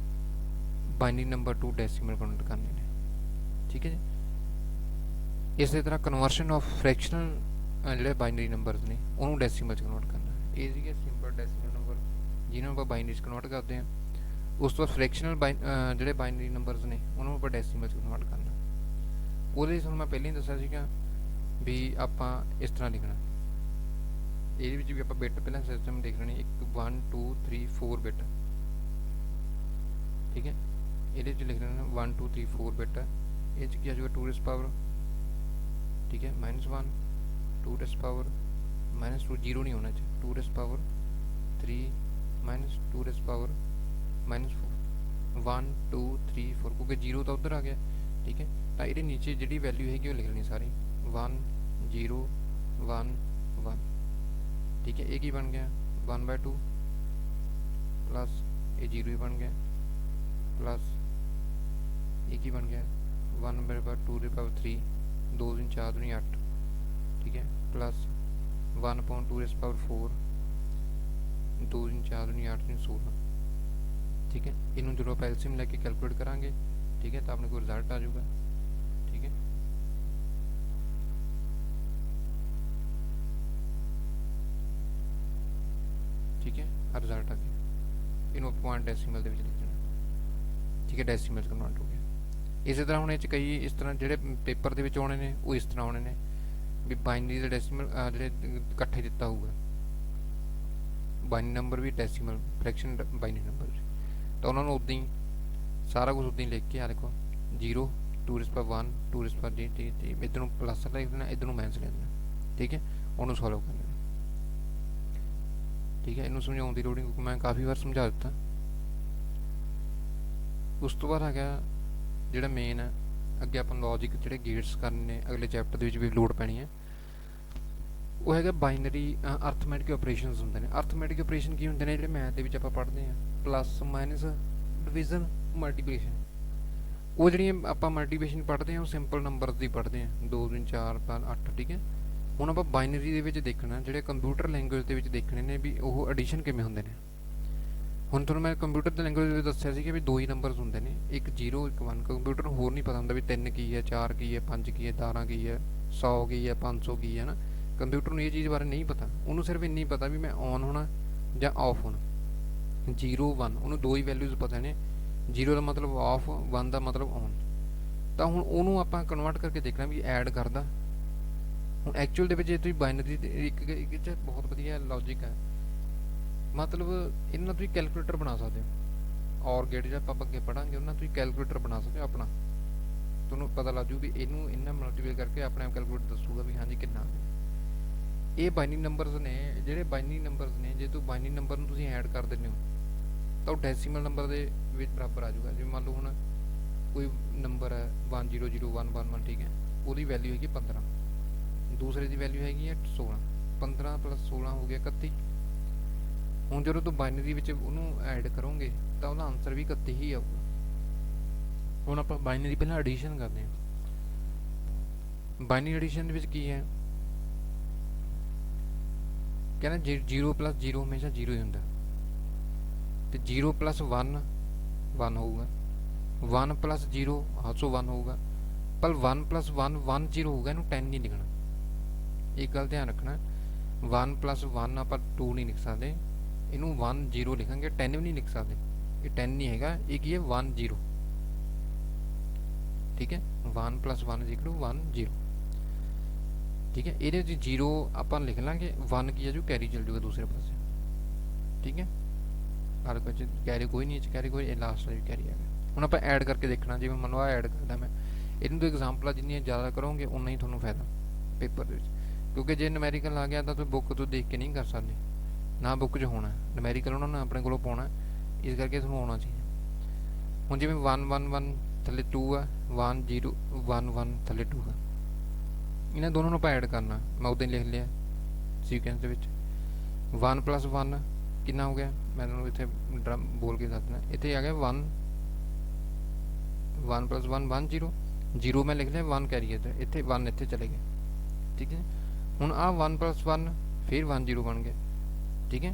binary number to decimal convert ਕਰਨੇ ਨੇ। ਠੀਕ ਹੈ ਜੀ, ਇਸੇ ਤਰ੍ਹਾਂ ਕਨਵਰਸ਼ਨ ਆਫ ਫ੍ਰੈਕਸ਼ਨਲ ਜਿਹੜੇ ਬਾਈਨਰੀ ਨੰਬਰਸ ਨੇ ਉਹਨੂੰ ਡੈਸੀਮਲ 'ਚ ਕਨਵਰਟ ਕਰਨਾ। ਇਹ ਸੀਗੇ ਸਿੰਪਲ ਡੈਸੀਮਲ ਨੰਬਰ ਜਿਹਨਾਂ ਨੂੰ ਆਪਾਂ ਬਾਈਨਰੀ 'ਚ ਕਨਵਰਟ ਕਰਦੇ ਹਾਂ। ਉਸ ਤੋਂ ਬਾਅਦ ਫ੍ਰੈਕਸ਼ਨਲ ਜਿਹੜੇ ਬਾਈਨਰੀ ਨੰਬਰਸ ਨੇ ਉਹਨਾਂ ਨੂੰ ਆਪਾਂ ਡੈਸੀਮਲ 'ਚ ਕਨਵਰਟ ਕਰਨਾ। ਉਹਦੇ ਲਈ ਤੁਹਾਨੂੰ ਮੈਂ ਪਹਿਲਾਂ ਹੀ ਦੱਸਿਆ ਸੀਗਾ ਵੀ ਆਪਾਂ ਇਸ ਤਰ੍ਹਾਂ ਲਿਖਣਾ। ਇਹਦੇ ਵਿੱਚ ਵੀ ਆਪਾਂ ਬਿਟ ਪਹਿਲਾਂ ਸਿਸਟਮ ਦੇਖ ਲੈਣੀ, 1 2 3 4 ਬਿਟ। ਠੀਕ ਹੈ, ਇਹਦੇ 'ਚ ਲਿਖ ਲੈਣਾ 1 2 3 4 ਬਿਟ। ਇਹ 'ਚ ਕੀ ਆ ਜਾਊਗਾ 2 ਰੇਜ਼ ਪਾਵਰ, ਠੀਕ ਹੈ, -1, 2 ਰੇਜ਼ ਪਾਵਰ -2, 0 ਨਹੀਂ ਹੋਣਾ ਚਾਹੀਦਾ, 2 ਰੇਜ਼ ਪਾਵਰ 3 -2 ਰੇਜ਼ ਪਾਵਰ -4, 1 2 3 4 ਕਿਉਂਕਿ 0 ਤਾਂ ਉੱਧਰ ਆ ਗਿਆ। ਠੀਕ ਹੈ, ਤਾਂ ਇਹਦੇ ਨੀਚੇ ਜਿਹੜੀ ਵੈਲਿਊ ਹੈਗੀ ਉਹ ਲਿਖ ਲੈਣੀ ਸਾਰੀ 1 0 1 1। ਠੀਕ ਹੈ, ਇਹ ਕੀ ਬਣ ਗਿਆ 1/2 ਪਲੱਸ ਇਹ 0 ਹੀ ਬਣ ਗਿਆ प्लस ये की बन गया 1/2 ਦੀ ਪਾਵਰ 3, 2 3 4 दूनी 8। ठीक है, प्लस 1/2 रेज़ पावर 4, 2 3 4 दूनी 8 दूनी 16। ठीक है, इनू जो आप एलसीएम लेके कैलकुलेट करांगे, ठीक है, तो अपने को रिजल्ट आ जाऊगा। ठीक है, ठीक है, रिजल्ट आ गया। इनू पॉइंट डेसीमल दे विच लिख देना। ठीक है, डेसीमल कन्वर्ट हो गया। इस तरह ਹੁਣ ਇਹ 'ਚ ਕਈ ਇਸ ਤਰ੍ਹਾਂ ਜਿਹੜੇ ਪੇਪਰ ਦੇ ਵਿੱਚ ਆਉਣੇ ਨੇ ਉਹ ਇਸ ਤਰ੍ਹਾਂ ਆਉਣੇ ਨੇ ਵੀ ਬਾਈਨਰੀ ਦਾ ਡੈਸੀਮਲ ਜਿਹੜੇ ਇਕੱਠੇ ਦਿੱਤਾ ਹੋਊਗਾ, ਬਾਈਨਰੀ ਨੰਬਰ ਵੀ ਡੈਸੀਮਲ ਫ੍ਰੈਕਸ਼ਨ ਬਾਈਨਰੀ ਨੰਬਰ ਵੀ, ਤਾਂ ਉਹਨਾਂ ਨੂੰ ਉੱਦਾਂ ਹੀ ਸਾਰਾ ਕੁਝ ਉੱਦਾਂ ਹੀ ਲਿਖ ਕੇ ਆ ਦੇਖੋ 0 2 ਰੇਜ਼ ਪਾਵਰ 1 2 ਰੇਜ਼ ਪਾਵਰ 3 ਇੱਧਰ ਨੂੰ ਪਲੱਸ ਲਿਖ ਦੇਣਾ, ਇੱਧਰ ਨੂੰ ਮਾਈਨਸ ਲਿਖ ਦੇਣਾ। ਠੀਕ ਹੈ, ਉਹਨੂੰ ਸੋਲਵ ਕਰ ਲੈਣਾ। ठीक है, ਇਹਨੂੰ ਸਮਝਾਉਣ ਦੀ ਲੋੜ ਨਹੀਂ ਕਿਉਂਕਿ ਮੈਂ ਕਾਫੀ ਵਾਰ ਸਮਝਾ ਦਿੱਤਾ। ਉਸ ਤੋਂ ਬਾਅਦ ਆ ਗਿਆ ਜਿਹੜਾ ਮੇਨ ਹੈ, ਅੱਗੇ ਆਪਾਂ ਲੌਜਿਕ ਜਿਹੜੇ ਗੇਟਸ ਕਰਨੇ ਨੇ ਅਗਲੇ ਚੈਪਟਰ ਦੇ ਵਿੱਚ ਵੀ ਲੋੜ ਪੈਣੀ ਹੈ, ਉਹ ਹੈਗਾ ਬਾਈਨਰੀ ਅਰਥਮੈਟਿਕ ਆਪਰੇਸ਼ਨਸ ਹੁੰਦੇ ਨੇ। ਅਰਥਮੈਟਿਕ ਆਪਰੇਸ਼ਨ ਕੀ ਹੁੰਦੇ ਨੇ ਜਿਹੜੇ ਮੈਥ ਦੇ ਵਿੱਚ ਆਪਾਂ ਪੜ੍ਹਦੇ ਹਾਂ, ਪਲੱਸ ਮਾਈਨਸ ਡਿਵੀਜ਼ਨ ਮਲਟੀਪਲੀਕੇਸ਼ਨ। ਉਹ ਜਿਹੜੀਆਂ ਆਪਾਂ ਮਲਟੀਪਲੀਕੇਸ਼ਨ ਪੜ੍ਹਦੇ ਹਾਂ ਉਹ ਸਿੰਪਲ ਨੰਬਰਸ ਦੀ ਪੜ੍ਹਦੇ ਹਾਂ, 2 3 4 5 8, ਠੀਕ ਹੈ। ਹੁਣ ਆਪਾਂ ਬਾਈਨਰੀ ਦੇ ਵਿੱਚ ਦੇਖਣਾ, ਜਿਹੜੇ ਕੰਪਿਊਟਰ ਲੈਂਗੁਏਜ ਦੇ ਵਿੱਚ ਦੇਖਣੇ ਨੇ ਵੀ ਉਹ ਐਡੀਸ਼ਨ ਕਿਵੇਂ ਹੁੰਦੇ ਨੇ। ਹੁਣ ਤੁਹਾਨੂੰ ਮੈਂ ਕੰਪਿਊਟਰ ਦੀ ਲੈਂਗੁਏਜ ਵਿੱਚ ਦੱਸਿਆ ਸੀ ਕਿ ਵੀ 2 ਹੀ ਨੰਬਰਸ ਹੁੰਦੇ ਨੇ, ਇੱਕ 0 ਇੱਕ 1। ਕੰਪਿਊਟਰ ਨੂੰ ਹੋਰ ਨਹੀਂ ਪਤਾ ਹੁੰਦਾ ਵੀ 3 ਕੀ ਹੈ, 4 ਕੀ ਹੈ, 5 ਕੀ ਹੈ, 12 ਕੀ ਹੈ, 100 ਕੀ ਹੈ, 500 ਕੀ ਹੈ ਨਾ। ਕੰਪਿਊਟਰ ਨੂੰ ਇਹ ਚੀਜ਼ ਬਾਰੇ ਨਹੀਂ ਪਤਾ, ਉਹਨੂੰ ਸਿਰਫ ਇੰਨੀ ਪਤਾ ਵੀ ਮੈਂ ਔਨ ਹੋਣਾ ਜਾਂ ਆਫ ਹੋਣਾ। 0 1 ਉਹਨੂੰ 2 ਹੀ ਵੈਲਿਊਜ਼ ਪਤਾ ਨੇ, 0 ਦਾ ਮਤਲਬ ਆਫ, 1 ਦਾ ਮਤਲਬ ਔਨ। ਤਾਂ ਹੁਣ ਉਹਨੂੰ ਆਪਾਂ ਕਨਵਰਟ ਕਰਕੇ ਦੇਖਣਾ ਵੀ ਐਡ ਕਰਦਾ। ਹੁਣ ਐਕਚੁਅਲ ਦੇ ਵਿੱਚ ਜੇ ਤੁਸੀਂ ਬਾਈਨਰੀ ਇੱਕ ਚ ਬਹੁਤ ਵਧੀਆ ਲੌਜਿਕ ਹੈ, ਮਤਲਬ ਇਹਨਾਂ ਤੁਸੀਂ ਕੈਲਕੂਲੇਟਰ ਬਣਾ ਸਕਦੇ ਹੋ। ਔਰ ਗੇਟ ਜਿਹੜਾ ਆਪਾਂ ਅੱਗੇ ਪੜਾਂਗੇ ਉਹਨਾਂ ਤੁਸੀਂ ਕੈਲਕੂਲੇਟਰ ਬਣਾ ਸਕਦੇ ਹੋ ਆਪਣਾ, ਤੁਹਾਨੂੰ ਪਤਾ ਲੱਗ ਜੂ ਵੀ ਇਹਨੂੰ ਇਹਨਾਂ ਮਲਟੀਪਲ ਕਰਕੇ ਆਪਣੇ ਆਪ ਕੈਲਕੂਲੇਟ ਦੱਸੂਗਾ ਵੀ ਹਾਂਜੀ ਕਿੰਨਾ। ਇਹ ਬਾਈਨਰੀ ਨੰਬਰਸ ਨੇ, ਜਿਹੜੇ ਬਾਈਨਰੀ ਨੰਬਰਸ ਨੇ ਜੇ ਤੂੰ ਬਾਈਨਰੀ ਨੰਬਰ ਨੂੰ ਤੁਸੀਂ ਐਡ ਕਰ ਦਿੰਦੇ ਹੋ ਤਾਂ ਉਹ ਡੈਸੀਮਲ ਨੰਬਰ ਦੇ ਵਿੱਚ ਬਰਾਬਰ ਆ ਜਾਊਗਾ। ਜਿਵੇਂ ਮੰਨ ਲਓ ਹੁਣ ਕੋਈ ਨੰਬਰ ਹੈ 100111, ਠੀਕ ਹੈ, ਉਹਦੀ ਵੈਲਿਊ ਹੈਗੀ 15, ਦੂਸਰੇ ਦੀ ਵੈਲਿਊ ਹੈਗੀ ਹੈ 16, 15 + 16 ਹੋ ਗਿਆ 31। ਹੁਣ ਜਦੋਂ ਤੂੰ ਬਾਈਨਰੀ ਵਿੱਚ ਉਹਨੂੰ ਐਡ ਕਰੋਗੇ ਤਾਂ ਉਹਦਾ ਆਨਸਰ ਵੀ 31 ਹੀ ਆਊਗਾ। ਹੁਣ ਆਪਾਂ ਬਾਈਨਰੀ ਪਹਿਲਾਂ ਐਡੀਸ਼ਨ ਕਰਦੇ ਹਾਂ। ਬਾਈਨਰੀ ਐਡੀਸ਼ਨ ਦੇ ਵਿੱਚ ਕੀ ਹੈ, ਕਹਿੰਦਾ 0 + 0 ਹਮੇਸ਼ਾ 0 ਹੀ ਹੁੰਦਾ, ਤੇ 0 + 1 1 ਹੋਊਗਾ, 1 + 0 also 1 ਹੋਊਗਾ, ਪਰ 1 + 1 1 0 ਹੋਊਗਾ, ਇਹਨੂੰ 10 ਨਹੀਂ ਲਿਖਣਾ। ਇੱਕ ਗੱਲ ਧਿਆਨ ਰੱਖਣਾ, 1 + 1 ਆਪਾਂ 2 ਨਹੀਂ ਲਿਖ ਸਕਦੇ, ਇਹਨੂੰ 1 0 ਲਿਖਾਂਗੇ, 10 ਵੀ ਨਹੀਂ ਲਿਖ ਸਕਦੇ। ਇਹ 10 ਨਹੀਂ ਹੈਗਾ, ਇਹ ਕੀ ਹੈ 1 0, ਠੀਕ ਹੈ। 1 + 1 = 1 0, ਠੀਕ ਹੈ। ਇਹਦੇ ਵਿੱਚ 0 ਆਪਾਂ ਲਿਖ ਲਾਂਗੇ, 1 ਕੀ ਹੈ ਜੋ ਕੈਰੀ ਚੱਲ ਜੂਗਾ ਦੂਸਰੇ ਪਾਸੇ, ਠੀਕ ਹੈ। ਹਰ ਕੁਝ ਕੈਰੀ ਕੋਈ ਨਹੀਂ, ਕੈਰੀ ਕੋਈ, ਇਹ ਲਾਸਟ ਵਾਲੀ ਕੈਰੀ ਹੈਗਾ। ਹੁਣ ਆਪਾਂ ਐਡ ਕਰਕੇ ਦੇਖਣਾ, ਜਿਵੇਂ ਮੰਨ ਲਓ ਆ ਐਡ ਕਰਦਾ ਮੈਂ, ਇਹਨੂੰ ਤੋਂ ਐਗਜ਼ਾਮਪਲਾਂ ਜਿੰਨੀਆਂ ਜ਼ਿਆਦਾ ਕਰੋਗੇ ਉਨਾ ਹੀ ਤੁਹਾਨੂੰ ਫਾਇਦਾ ਪੇਪਰ ਦੇ ਵਿੱਚ, ਕਿਉਂਕਿ ਜੇ ਨੂਮੈਰੀਕਲ ਆ ਗਿਆ ਤਾਂ ਤੁਸੀਂ ਬੁੱਕ ਤੋਂ ਦੇਖ ਕੇ ਨਹੀਂ ਕਰ ਸਕਦੇ, ਨਾ ਬੁੱਕ 'ਚ ਹੋਣਾ ਨੂਮੈਰੀਕਲ, ਉਹਨਾਂ ਨੇ ਆਪਣੇ ਕੋਲੋਂ ਪਾਉਣਾ, ਇਸ ਕਰਕੇ ਤੁਹਾਨੂੰ ਆਉਣਾ ਚਾਹੀਦਾ। ਹੁਣ ਜਿਵੇਂ 1 1 1 ਥੱਲੇ 2 ਆ, 1 0 1 1 ਥੱਲੇ 2 ਆ, ਇਹਨਾਂ ਦੋਨੋਂ ਨੂੰ ਆਪਾਂ ਐਡ ਕਰਨਾ। ਮੈਂ ਉੱਦਾਂ ਹੀ ਲਿਖ ਲਿਆ ਸੀਕੁਐਂਸ ਦੇ ਵਿੱਚ। 1 + 1 ਕਿੰਨਾ ਹੋ ਗਿਆ, ਮੈਂ ਤੁਹਾਨੂੰ ਇੱਥੇ ਡਰਮ ਬੋਲ ਕੇ ਦੱਸਣਾ, ਇੱਥੇ ਆ ਗਿਆ 1 1 + 1 1 0 0 ਮੈਂ ਲਿਖ ਲਿਆ, 1 ਕੈਰੀ ਇੱਥੇ 1 ਇੱਥੇ ਚਲੇ ਗਿਆ, ਠੀਕ ਹੈ। ਹੁਣ ਆ 1 + 1 ਫਿਰ 1 0 ਬਣ ਗਿਆ, ਠੀਕ ਹੈ।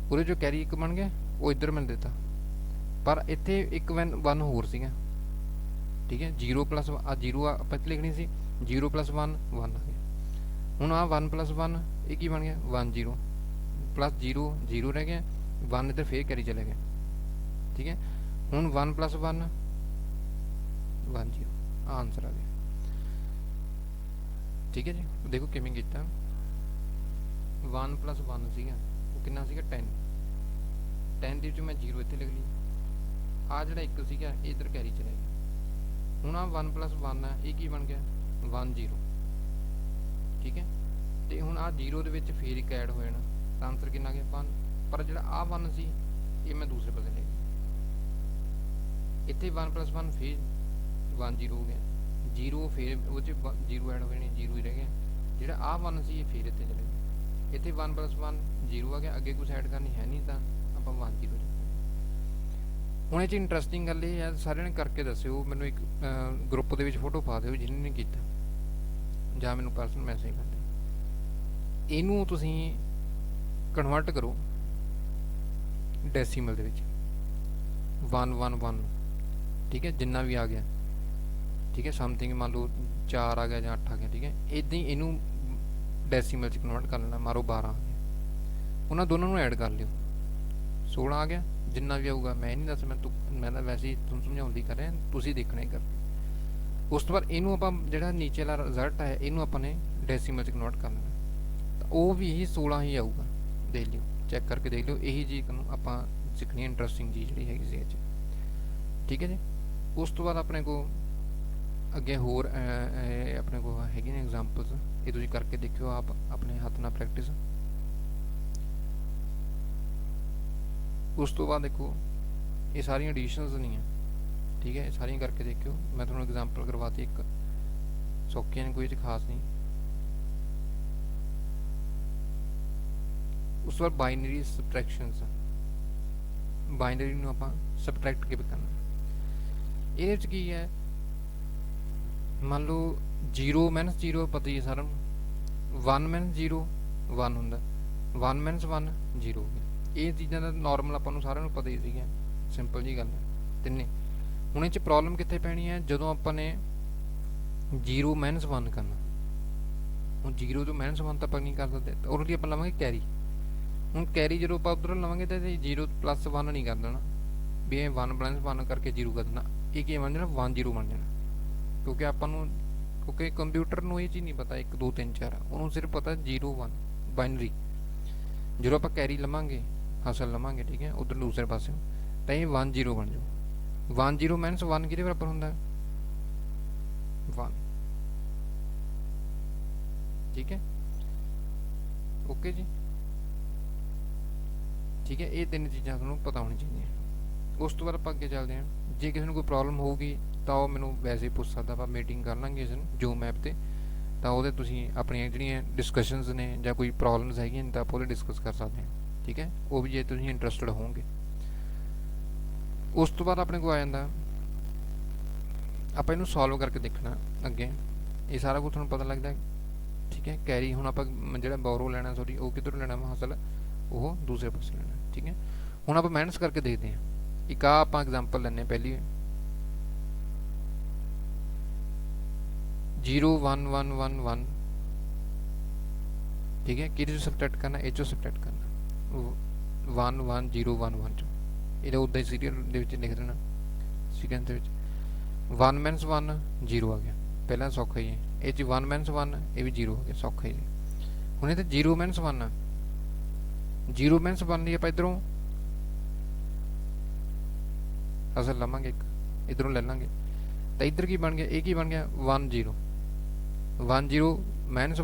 ਉਹਦੇ ਜੋ ਕੈਰੀ ਇੱਕ ਬਣ ਗਿਆ ਉਹ ਇੱਧਰ ਮੈਂ ਦਿੱਤਾ, ਪਰ ਇੱਥੇ ਇੱਕ 1 ਹੋਰ ਸੀਗਾ, ਠੀਕ ਹੈ। 0 + ਆ 0 ਆਪਾਂ ਇੱਥੇ ਲਿਖਣੀ ਸੀ, 0 + 1 1 ਆ ਗਿਆ। ਹੁਣ ਆ 1 + 1 ਇਹ ਕੀ ਬਣ ਗਿਆ 1 0 + 0 0 ਰਹਿ ਗਿਆ, 1 ਇੱਧਰ ਫੇਰ ਕੈਰੀ ਚਲੇ ਗਿਆ, ਠੀਕ ਹੈ। ਹੁਣ 1 + 1 1 0 ਆਨਸਰ ਆ ਗਿਆ, ਠੀਕ ਹੈ ਜੀ। ਦੇਖੋ ਕਿਵੇਂ ਕੀਤਾ, 1 + 1 ਸੀਗਾ ਉਹ ਕਿੰਨਾ ਸੀਗਾ 10, 10 ਦੇ ਵਿੱਚ ਮੈਂ 0 ਇੱਥੇ ਲਿਖ ਲਈ, ਆ ਜਿਹੜਾ 1 ਸੀਗਾ ਇਹ ਇੱਧਰ ਕੈਰੀ ਚਲਾ ਗਿਆ। ਹੁਣ ਆ 1 + 1 ਹੈ, ਇਹ ਕੀ ਬਣ ਗਿਆ 1 0, ਠੀਕ ਹੈ। ਤੇ ਹੁਣ ਆ 0 ਦੇ ਵਿੱਚ ਫੇਰ ਇੱਕ ਐਡ ਹੋ ਜਾਣਾ, ਤਾਂ ਆਨਸਰ ਕਿੰਨਾ ਗਿਆ 1। ਪਰ ਜਿਹੜਾ ਆ 1 ਸੀ ਇਹ ਮੈਂ ਦੂਸਰੇ ਪਾਸੇ ਲੈ ਗਿਆ, ਇੱਥੇ 1 + 1 ਫੇਰ 1 0 ਹੋ ਗਿਆ, 0 ਫੇਰ ਉਹ 'ਚ 0 ਐਡ ਹੋ ਜਾਣੀ, 0 ਹੀ ਰਹਿ ਗਿਆ। ਜਿਹੜਾ ਆ 1 ਸੀ ਇਹ ਫੇਰ ਇੱਥੇ ਚਲੇ ਗਿਆ, ਇੱਥੇ 1 + 1 0 ਆ ਗਿਆ, ਅੱਗੇ ਕੁਛ ਐਡ ਕਰਨੀ ਹੈ ਨਹੀਂ ਤਾਂ ਆਪਾਂ 1 0 ਹੁਣ ਇਹ 'ਚ ਇੰਟਰਸਟਿੰਗ ਗੱਲ ਇਹ ਹੈ, ਸਾਰਿਆਂ ਨੇ ਕਰਕੇ ਦੱਸਿਓ, ਮੈਨੂੰ ਇੱਕ ਗਰੁੱਪ ਦੇ ਵਿੱਚ ਫੋਟੋ ਪਾ ਦਿਓ ਜਿਹਨੇ ਨੇ ਕੀਤਾ, ਜਾਂ ਮੈਨੂੰ ਪਰਸਨਲ ਮੈਸੇਜ ਕਰ ਦਿਓ। ਇਹਨੂੰ ਤੁਸੀਂ ਕਨਵਰਟ ਕਰੋ ਡੈਸੀਮਲ ਦੇ ਵਿੱਚ, 1 1 1, ਠੀਕ ਹੈ, ਜਿੰਨਾ ਵੀ ਆ ਗਿਆ, ਠੀਕ ਹੈ। ਸਮਥਿੰਗ ਮੰਨ ਲਓ 4 ਆ ਗਿਆ ਜਾਂ 8 ਆ ਗਿਆ, ਠੀਕ ਹੈ। ਇੱਦਾਂ ਹੀ ਇਹਨੂੰ ਡੈਸੀਮਲ 'ਚ ਕਨਵਰਟ ਕਰ ਲੈਣਾ, ਮਾਰੋ 12 ਆ ਗਿਆ, ਉਹਨਾਂ ਦੋਨਾਂ ਨੂੰ ਐਡ ਕਰ ਲਿਓ, 16 ਆ ਗਿਆ, ਜਿੰਨਾ ਵੀ ਆਊਗਾ ਮੈਂ ਨਹੀਂ ਦੱਸ, ਮੈਂ ਤਾਂ ਵੈਸੇ ਹੀ ਤੁਹਾਨੂੰ ਸਮਝਾਉਂਦੀ ਕਰ ਰਿਹਾ, ਤੁਸੀਂ ਦੇਖਣਾ ਹੀ ਕਰਕੇ। ਉਸ ਤੋਂ ਬਾਅਦ ਇਹਨੂੰ ਆਪਾਂ ਜਿਹੜਾ ਨੀਚੇ ਵਾਲਾ ਰਿਜ਼ਲਟ ਹੈ ਇਹਨੂੰ ਆਪਾਂ ਨੇ ਡੈਸੀਮਲ 'ਚ ਕਨਵਰਟ ਕਰ ਲੈਣਾ, ਤਾਂ ਉਹ ਵੀ ਇਹੀ 16 ਹੀ ਆਊਗਾ, ਦੇਖ ਲਿਓ, ਚੈੱਕ ਕਰਕੇ ਦੇਖ ਲਿਓ। ਇਹੀ ਚੀਜ਼ ਨੂੰ ਆਪਾਂ ਸਿੱਖਣੀ, ਇੰਟਰਸਟਿੰਗ ਚੀਜ਼ ਜਿਹੜੀ ਹੈਗੀ ਸੀ ਇਹ 'ਚ, ਠੀਕ ਹੈ ਜੀ। ਉਸ ਤੋਂ ਬਾਅਦ ਆਪਣੇ ਕੋਲ ਅੱਗੇ ਹੋਰ ਆਪਣੇ ਕੋਲ ਹੈਗੇ ਨੇ ਐਗਜ਼ਾਮਪਲਸ, ਇਹ ਤੁਸੀਂ ਕਰਕੇ ਦੇਖਿਓ ਆਪ ਆਪਣੇ ਹੱਥ ਨਾਲ ਪ੍ਰੈਕਟਿਸ। ਉਸ ਤੋਂ ਬਾਅਦ ਦੇਖੋ ਇਹ ਸਾਰੀਆਂ ਐਡੀਸ਼ਨਸ ਨਹੀਂ ਆ, ਠੀਕ ਹੈ, ਇਹ ਸਾਰੀਆਂ ਕਰਕੇ ਦੇਖਿਓ। ਮੈਂ ਤੁਹਾਨੂੰ ਐਗਜ਼ਾਮਪਲ ਕਰਵਾਤੀ ਇੱਕ, ਸੌਖੀਆਂ ਨੇ, ਕੋਈ ਚ ਖਾਸ ਨਹੀਂ। ਉਸ ਤੋਂ ਬਾਅਦ ਬਾਈਨਰੀ ਸਬਟਰੈਕਸ਼ਨਸ, ਬਾਈਨਰੀ ਨੂੰ ਆਪਾਂ ਸਬਟਰੈਕਟ ਕਿਵੇਂ ਕਰਨਾ। ਇਹਦੇ ਵਿੱਚ ਕੀ ਹੈ, ਮੰਨ ਲਓ 0 - 0 ਪਤਾ ਹੀ ਹੈ ਸਾਰਿਆਂ ਨੂੰ, 1 - 0 1 ਹੁੰਦਾ, 1 - 1 0 ਹੋ ਗਿਆ। ਇਹ ਚੀਜ਼ਾਂ ਦਾ ਨਾਰਮਲ ਆਪਾਂ ਨੂੰ ਸਾਰਿਆਂ ਨੂੰ ਪਤਾ ਹੀ ਸੀਗਾ, ਸਿੰਪਲ ਜੀ ਗੱਲ ਹੈ ਤਿੰਨੇ। ਹੁਣ ਇਹ 'ਚ ਪ੍ਰੋਬਲਮ ਕਿੱਥੇ ਪੈਣੀ ਹੈ, ਜਦੋਂ ਆਪਾਂ ਨੇ 0 - 1 ਕਰਨਾ। ਹੁਣ 0 ਤੋਂ -1 ਤਾਂ ਆਪਾਂ ਨਹੀਂ ਕਰ ਸਕਦੇ, ਤਾਂ ਉਹਦੇ ਲਈ ਆਪਾਂ ਲਵਾਂਗੇ ਕੈਰੀ। ਹੁਣ ਕੈਰੀ ਜਦੋਂ ਆਪਾਂ ਉੱਧਰੋਂ ਲਵਾਂਗੇ ਤਾਂ 0 + 1 ਨਹੀਂ ਕਰ ਦੇਣਾ ਵੀ ਇਹ 1 + 1 ਕਰਕੇ 0 ਕਰ ਦੇਣਾ, ਇਹ ਕੀ ਬਣ ਜਾਣਾ 1 0 ਬਣ ਜਾਣਾ। ਕਿਉਂਕਿ ਆਪਾਂ ਨੂੰ, ਕਿਉਂਕਿ ਕੰਪਿਊਟਰ ਨੂੰ ਇਹ ਚੀਜ਼ ਨਹੀਂ ਪਤਾ 1 2 3 4, ਉਹਨੂੰ ਸਿਰਫ ਪਤਾ 0 1 ਬਾਈਨਰੀ। ਜਦੋਂ ਆਪਾਂ ਕੈਰੀ ਲਵਾਂਗੇ, ਹਾਸਲ ਲਵਾਂਗੇ, ਠੀਕ ਹੈ, ਉਧਰ ਦੂਸਰੇ ਪਾਸੇ ਤਾਂ ਇਹ 1 0 ਬਣ ਜਾਊ। 1 0 - 1 ਕਿਹਦੇ ਬਰਾਬਰ ਹੁੰਦਾ 1, ਠੀਕ ਹੈ, ਓਕੇ ਜੀ, ਠੀਕ ਹੈ। ਇਹ ਤਿੰਨ ਚੀਜ਼ਾਂ ਤੁਹਾਨੂੰ ਪਤਾ ਹੋਣੀ ਚਾਹੀਦੀਆਂ। ਉਸ ਤੋਂ ਬਾਅਦ ਆਪਾਂ ਅੱਗੇ ਚੱਲਦੇ ਹਾਂ। ਜੇ ਕਿਸੇ ਨੂੰ ਕੋਈ ਪ੍ਰੋਬਲਮ ਹੋਊਗੀ ਤਾਂ ਉਹ ਮੈਨੂੰ ਵੈਸੇ ਪੁੱਛ ਸਕਦਾ, ਆਪਾਂ ਮੀਟਿੰਗ ਕਰ ਲਾਂਗੇ ਇਸ ਨੂੰ ਜ਼ੂਮ ਐਪ 'ਤੇ, ਤਾਂ ਉਹਦੇ ਤੁਸੀਂ ਆਪਣੀਆਂ ਜਿਹੜੀਆਂ ਡਿਸਕਸ਼ਨਸ ਨੇ ਜਾਂ ਕੋਈ ਪ੍ਰੋਬਲਮਸ ਹੈਗੀਆਂ ਤਾਂ ਆਪਾਂ ਉਹਦੇ ਡਿਸਕਸ ਕਰ ਸਕਦੇ ਹਾਂ, ਠੀਕ ਹੈ, ਉਹ ਵੀ ਜੇ ਤੁਸੀਂ ਇੰਟਰਸਟਡ ਹੋਵੋਗੇ। ਉਸ ਤੋਂ ਬਾਅਦ ਆਪਣੇ ਕੋਲ ਆ ਜਾਂਦਾ, ਆਪਾਂ ਇਹਨੂੰ ਸੋਲਵ ਕਰਕੇ ਦੇਖਣਾ ਅੱਗੇ। ਇਹ ਸਾਰਾ ਕੁਝ ਤੁਹਾਨੂੰ ਪਤਾ ਲੱਗਦਾ, ਠੀਕ ਹੈ। ਕੈਰੀ ਹੁਣ ਆਪਾਂ ਜਿਹੜਾ ਬੋਰੋ ਲੈਣਾ, ਸੌਰੀ ਉਹ ਕਿੱਧਰੋਂ ਲੈਣਾ ਵਾ ਹਾਸਲ, ਉਹ ਦੂਸਰੇ ਪਾਸੇ ਲੈਣਾ, ਠੀਕ ਹੈ। ਹੁਣ ਆਪਾਂ ਮਾਈਨਸ ਕਰਕੇ ਦੇਖਦੇ ਹਾਂ। ਇੱਕ ਆ ਆਪਾਂ ਐਗਜ਼ਾਮਪਲ ਲੈਂਦੇ ਹਾਂ ਪਹਿਲੀ, 0 1 1 1 1, ਠੀਕ ਹੈ। ਕਿਹਦੇ ਚੋਂ ਸਬਟਰੈਕਟ ਕਰਨਾ, ਇਹ ਚੋਂ ਸਬਟਰੈਕਟ ਕਰਨਾ 1 1 0 1 1 ਚੋਂ। ਇਹਦਾ ਉੱਦਾਂ ਹੀ ਸੀਰੀਅਲ ਦੇ ਵਿੱਚ ਲਿਖ ਦੇਣਾ, ਸੀਕੁਐਂਸ ਦੇ ਵਿੱਚ 1 - 1 0 ਆ ਗਿਆ, ਪਹਿਲਾਂ ਸੌਖਾ ਹੀ ਹੈ। ਇਹ 'ਚ 1 - 1 ਇਹ ਵੀ 0 ਹੋ ਗਿਆ, ਸੌਖਾ ਹੀ ਹੈ। ਹੁਣ ਇਹ ਤਾਂ 0 - 1 ਆ, 0 - 1 ਲਈ ਆਪਾਂ ਇੱਧਰੋਂ ਅਸਲ ਲਵਾਂਗੇ, ਇੱਕ ਇੱਧਰੋਂ ਲੈ ਲਾਂਗੇ, ਤਾਂ ਇੱਧਰ ਕੀ ਬਣ ਗਿਆ, ਇਹ ਕੀ ਬਣ ਗਿਆ 1 0 1 0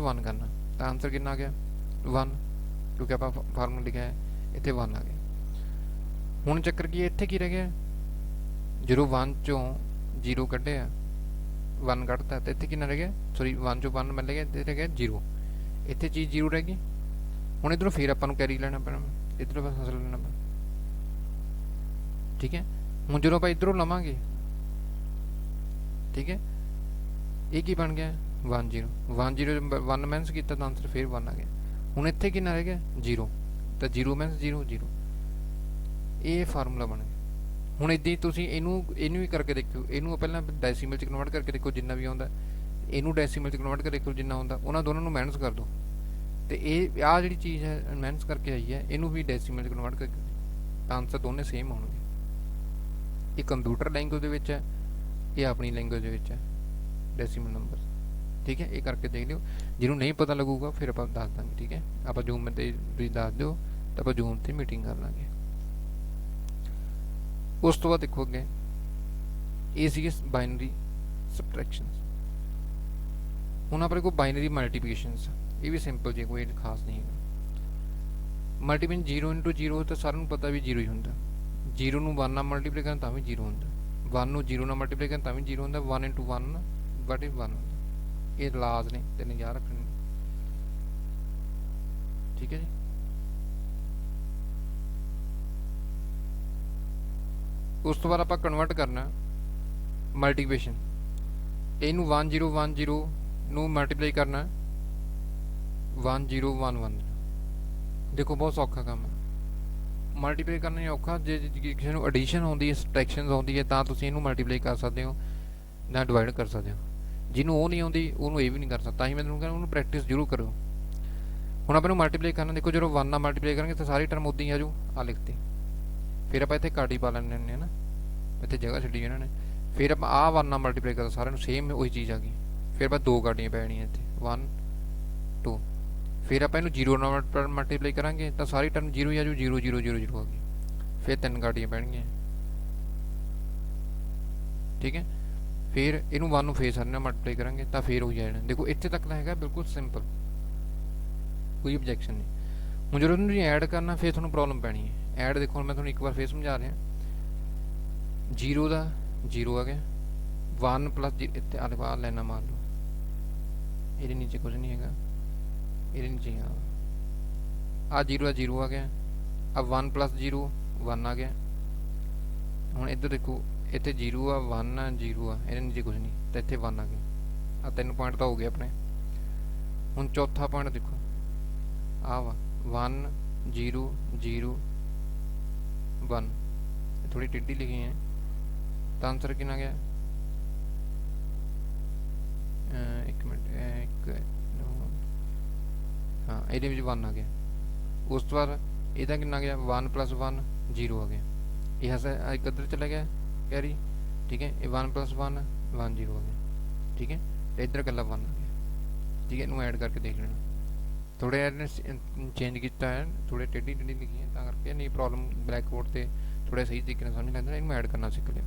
- 1 ਕਰਨਾ, ਤਾਂ ਆਨਸਰ ਕਿੰਨਾ ਆ ਗਿਆ 1, ਕਿਉਂਕਿ ਆਪਾਂ ਫਾਰਮੂਲਾ ਲਿਖਿਆ ਹੈ, ਇੱਥੇ 1 ਆ ਗਿਆ। ਹੁਣ ਚੱਕਰ ਕੀ ਹੈ, ਇੱਥੇ ਕੀ ਰਹਿ ਗਿਆ, ਜਦੋਂ 1 ਚੋਂ 0 ਕੱਢਿਆ, 1 ਕੱਢਤਾ, ਤਾਂ ਇੱਥੇ ਕਿੰਨਾ ਰਹਿ ਗਿਆ, ਸੌਰੀ 1 ਚੋਂ 1 ਮਿਲ ਗਿਆ, ਇੱਥੇ ਰਹਿ ਗਿਆ 0, ਇੱਥੇ ਚੀਜ਼ 0 ਰਹਿ ਗਈ। ਹੁਣ ਇੱਧਰੋਂ ਫਿਰ ਆਪਾਂ ਨੂੰ ਕੈਰੀ ਲੈਣਾ ਪੈਣਾ, ਇੱਧਰੋਂ ਬਸ ਹਾਸਲ ਲੈਣਾ ਪੈਣਾ, ਠੀਕ ਹੈ। ਹੁਣ ਜਦੋਂ ਆਪਾਂ ਇੱਧਰੋਂ ਲਵਾਂਗੇ, ਠੀਕ ਹੈ, ਇਹ ਕੀ ਬਣ ਗਿਆ 1 0 1 0 1 ਮਾਈਨਸ ਕੀਤਾ ਤਾਂ ਆਨਸਰ ਫਿਰ 1 ਆ ਗਿਆ। ਹੁਣ ਇੱਥੇ ਕਿੰਨਾ ਰਹਿ ਗਿਆ 0, ਤਾਂ 0 - 0 0, ਇਹ ਫਾਰਮੂਲਾ ਬਣ ਗਿਆ। ਹੁਣ ਇੱਦਾਂ ਹੀ ਤੁਸੀਂ ਇਹਨੂੰ ਵੀ ਕਰਕੇ ਦੇਖਿਓ, ਇਹਨੂੰ ਪਹਿਲਾਂ ਡੈਸੀਮਲ 'ਚ ਕਨਵਰਟ ਕਰਕੇ ਦੇਖੋ ਜਿੰਨਾ ਵੀ ਆਉਂਦਾ, ਇਹਨੂੰ ਡੈਸੀਮਲ 'ਚ ਕਨਵਰਟ ਕਰਕੇ ਦੇਖੋ ਜਿੰਨਾ ਆਉਂਦਾ, ਉਹਨਾਂ ਦੋਨਾਂ ਨੂੰ ਮਾਈਨਸ ਕਰ ਦਿਓ, ਤੇ ਇਹ ਆਹ ਜਿਹੜੀ ਚੀਜ਼ ਹੈ ਮਾਈਨਸ ਕਰਕੇ ਆਈ ਹੈ, ਇਹਨੂੰ ਵੀ ਡੈਸੀਮਲ 'ਚ ਕਨਵਰਟ ਕਰਕੇ ਤਾਂ ਆਨਸਰ ਦੋਨੇ ਸੇਮ ਆਉਣਗੇ। ਇਹ ਕੰਪਿਊਟਰ ਲੈਂਗੁਏਜ ਦੇ ਵਿੱਚ ਹੈ, ਇਹ ਆਪਣੀ ਲੈਂਗੁਏਜ ਦੇ ਵਿੱਚ ਹੈ ਡੈਸੀਮਲ ਨੰਬਰ, ਠੀਕ ਹੈ। ਇਹ ਕਰਕੇ ਦੇਖ ਲਿਓ, ਜਿਹਨੂੰ ਨਹੀਂ ਪਤਾ ਲੱਗੂਗਾ ਫਿਰ ਆਪਾਂ ਦੱਸ ਦਾਂਗੇ, ਠੀਕ ਹੈ। ਆਪਾਂ ਜ਼ੂਮ 'ਤੇ ਤੁਸੀਂ ਦੱਸ ਦਿਓ ਤਾਂ ਆਪਾਂ ਜ਼ੂਮ 'ਤੇ ਮੀਟਿੰਗ ਕਰ ਲਾਂਗੇ। ਉਸ ਤੋਂ ਬਾਅਦ ਦੇਖੋ ਅੱਗੇ, ਇਹ ਸੀਗੇ ਬਾਈਨਰੀ ਸਬਟਰੈਕਸ਼ਨਸ। ਹੁਣ ਆਪਣੇ ਕੋਲ ਬਾਈਨਰੀ ਮਲਟੀਪਲੀਕੇਸ਼ਨਸ, ਇਹ ਵੀ ਸਿੰਪਲ ਜੀ, ਕੋਈ ਖਾਸ ਨਹੀਂ ਹੈਗਾ। ਮਲਟੀਪਲੀਕੇਸ਼ਨ 0 × 0 ਤਾਂ ਸਾਰਿਆਂ ਨੂੰ ਪਤਾ ਵੀ 0 ਹੀ ਹੁੰਦਾ, 0 ਨੂੰ 1 ਨਾਲ ਮਲਟੀਪਲਾਈ ਕਰਨ ਤਾਂ ਵੀ 0 ਹੁੰਦਾ, 1 ਨੂੰ 0 ਨਾਲ ਮਲਟੀਪਲਾਈ ਕਰਨ ਤਾਂ ਵੀ 0 ਹੁੰਦਾ, 1 × 1 ਵਟ ਇਜ਼ 1 ਹੁੰਦਾ। ਇਹ ਲਾਜ਼ ਨੇ, ਤਿੰਨ ਯਾਦ ਰੱਖਣੇ, ਠੀਕ ਹੈ ਜੀ। ਉਸ ਤੋਂ ਬਾਅਦ ਆਪਾਂ ਕਨਵਰਟ ਕਰਨਾ ਮਲਟੀਪਲੀਕੇਸ਼ਨ, ਇਹਨੂੰ 1 0 1 0 ਨੂੰ ਮਲਟੀਪਲਾਈ ਕਰਨਾ 1 0 1 1। ਦੇਖੋ ਬਹੁਤ ਸੌਖਾ ਕੰਮ ਹੈ, ਮਲਟੀਪਲਾਈ ਕਰਨਾ ਹੀ ਔਖਾ। ਜੇ ਕਿਸੇ ਨੂੰ ਐਡੀਸ਼ਨ ਆਉਂਦੀ ਹੈ, ਸਬਟਰੈਕਸ਼ਨ ਆਉਂਦੀ ਹੈ, ਤਾਂ ਤੁਸੀਂ ਇਹਨੂੰ ਮਲਟੀਪਲਾਈ ਕਰ ਸਕਦੇ ਹੋ ਜਾਂ ਡਿਵਾਈਡ ਕਰ ਸਕਦੇ ਹੋ। ਜਿਹਨੂੰ ਉਹ ਨਹੀਂ ਆਉਂਦੀ ਉਹਨੂੰ ਇਹ ਵੀ ਨਹੀਂ ਕਰ ਸਕਦਾ, ਤਾਂ ਹੀ ਮੈਂ ਤੁਹਾਨੂੰ ਕਹਿੰਦਾ ਉਹਨੂੰ ਪ੍ਰੈਕਟਿਸ ਜ਼ਰੂਰ ਕਰੋ। ਹੁਣ ਆਪਾਂ ਨੂੰ ਮਲਟੀਪਲਾਈ ਕਰਨਾ, ਦੇਖੋ ਜਦੋਂ 1 ਨਾਲ ਮਲਟੀਪਲਾਈ ਕਰਾਂਗੇ ਤਾਂ ਸਾਰੀ ਟਰਮ ਉੱਦਾਂ ਹੀ ਆ ਜਾਊ, ਆ ਲਿਖਤੀ। ਫਿਰ ਆਪਾਂ ਇੱਥੇ ਕਾਟੀ ਪਾ ਲੈਣੇ ਨੇ ਨਾ, ਇੱਥੇ ਜਗ੍ਹਾ ਛੱਡੀ ਇਹਨਾਂ ਨੇ। ਫਿਰ ਆਪਾਂ ਆਹ 1 ਨਾਲ ਮਲਟੀਪਲਾਈ ਕਰਦਾ, ਸਾਰਿਆਂ ਨੂੰ ਸੇਮ ਉਹੀ ਚੀਜ਼ ਆ ਗਈ। ਫਿਰ ਆਪਾਂ 2 ਕਾਟੀਆਂ ਪੈਣੀਆਂ ਇੱਥੇ 1 2, ਫਿਰ ਆਪਾਂ ਇਹਨੂੰ 0 ਨਾਲ ਮਲਟੀਪਲਾਈ ਕਰਾਂਗੇ ਤਾਂ ਸਾਰੀ ਟਰਮ 0 ਹੀ ਆ ਜਾਊ, 0 0 0 0 ਆ ਗਈ। ਫਿਰ 3 ਕਾਟੀਆਂ ਪੈਣਗੀਆਂ, ਠੀਕ ਹੈ। ਫਿਰ ਇਹਨੂੰ 1 ਨੂੰ ਫੇਰ ਸਾਰੇ ਨਾਲ ਮਲਟੀਪਲਾਈ ਕਰਾਂਗੇ ਤਾਂ ਫਿਰ ਉਹੀ ਆ ਜਾਣਾ। ਦੇਖੋ ਇੱਥੇ ਤੱਕ ਤਾਂ ਹੈਗਾ ਬਿਲਕੁਲ ਸਿੰਪਲ, ਕੋਈ ਓਬਜੈਕਸ਼ਨ ਨਹੀਂ। ਹੁਣ ਜਦੋਂ ਇਹਨੂੰ ਐਡ ਕਰਨਾ ਫਿਰ ਤੁਹਾਨੂੰ ਪ੍ਰੋਬਲਮ ਪੈਣੀ ਹੈ। ਐਡ ਦੇਖੋ ਹੁਣ ਮੈਂ ਤੁਹਾਨੂੰ ਇੱਕ ਵਾਰ ਫੇਰ ਸਮਝਾ ਰਿਹਾ, जीरो का जीरो आ गया, वन प्लस इतने आ लेना मान लो, ये नीचे कुछ नहीं है, ये नीचे हाँ आ जीरो आ गया, अब वन प्लस जीरो वन आ गया। हूँ इधर देखो इतने जीरो आ वन आ जीरो आ, ये नीचे कुछ नहीं, तो इतने वन आ गया। आ 3 पॉइंट तो हो गए अपने। हूँ चौथा पॉइंट देखो आ वा वन जीरो जीरो वन, थोड़ी टिड्डी लिखी है, तो आंसर कितना गया, एक मिनट एक हाँ ये वन आ गया। उस तो बाद यदा कि गया वन प्लस वन जीरो आ गया, यह एक अदर चला गया कैरी, ठीक है, ये one plus one one zero आ गया, ठीक है, तो इधर कला वन आ गया, ठीक है, इनू ऐड करके देख लेना। थोड़े चेंज किया है, थोड़े टेढ़ी टेढ़ी लिखी है, करके नहीं प्रॉब्लम ब्लैक बोर्ड से थोड़ा सही तरीके समझ लगता, इनू ऐड करना सीख लिया,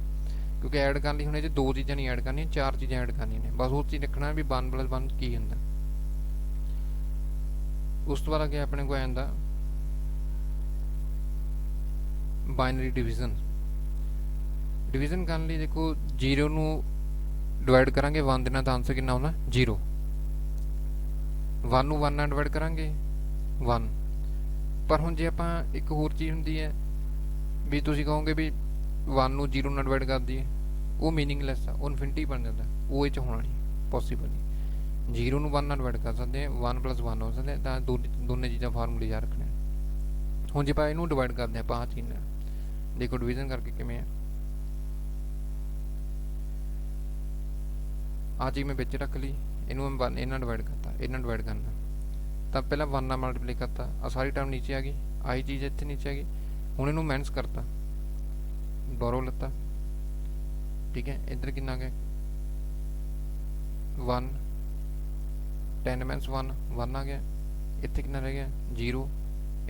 क्योंकि ऐड करने हुणे दो चीज़ां नहीं ऐड करनी, 4 चीज़ां ऐड करनी ने, बस वो चीज़ लिखना भी वन प्लस वन की हुंदा। उस तो बाद अगे अपने को आंदा बाइनरी डिवीजन। डिवीजन करने लिए देखो जीरो नू डिवाइड करांगे वन देना, तो आंसर कितना आउंदा जीरो, वन नू वन नाल डिवाइड करांगे वन। पर हुण जे आपां एक होर चीज़ हुंदी है भी तुसीं कहोगे भी वन नू जीरो नाल डिवाइड कर दईए, वो मीनिंगलैस आ, वो इनफिनिटी बन जाता, वो ये होना नहीं पॉसीबल नहीं। जीरो नू वन नाल डिवाइड कर सकते हैं, वन प्लस वन हो सकते हैं, तो दोनों चीज़ां फार्मूले याद रखने। हुण जे आपां इहनूं डिवाइड करते हैं आह चीज़ नाल, देखो डिवीजन करके किवें है, आ चीज़ मैं बिच रख ली, इनू मैं वन इन्ना डिवाइड करता, इन्ना डिवाइड करना, तो पहला वन नाल मल्टीप्लाई करता, आ सारी टर्म नीचे आ गई, आई चीज़ इत्थे नीचे आ गई। हुण इनू माइनस करता, बोरो लता, ठीक है, इधर कितना गया वन, 10 माइनस वन वन आ गया, इत्थे कितना रह गया जीरो,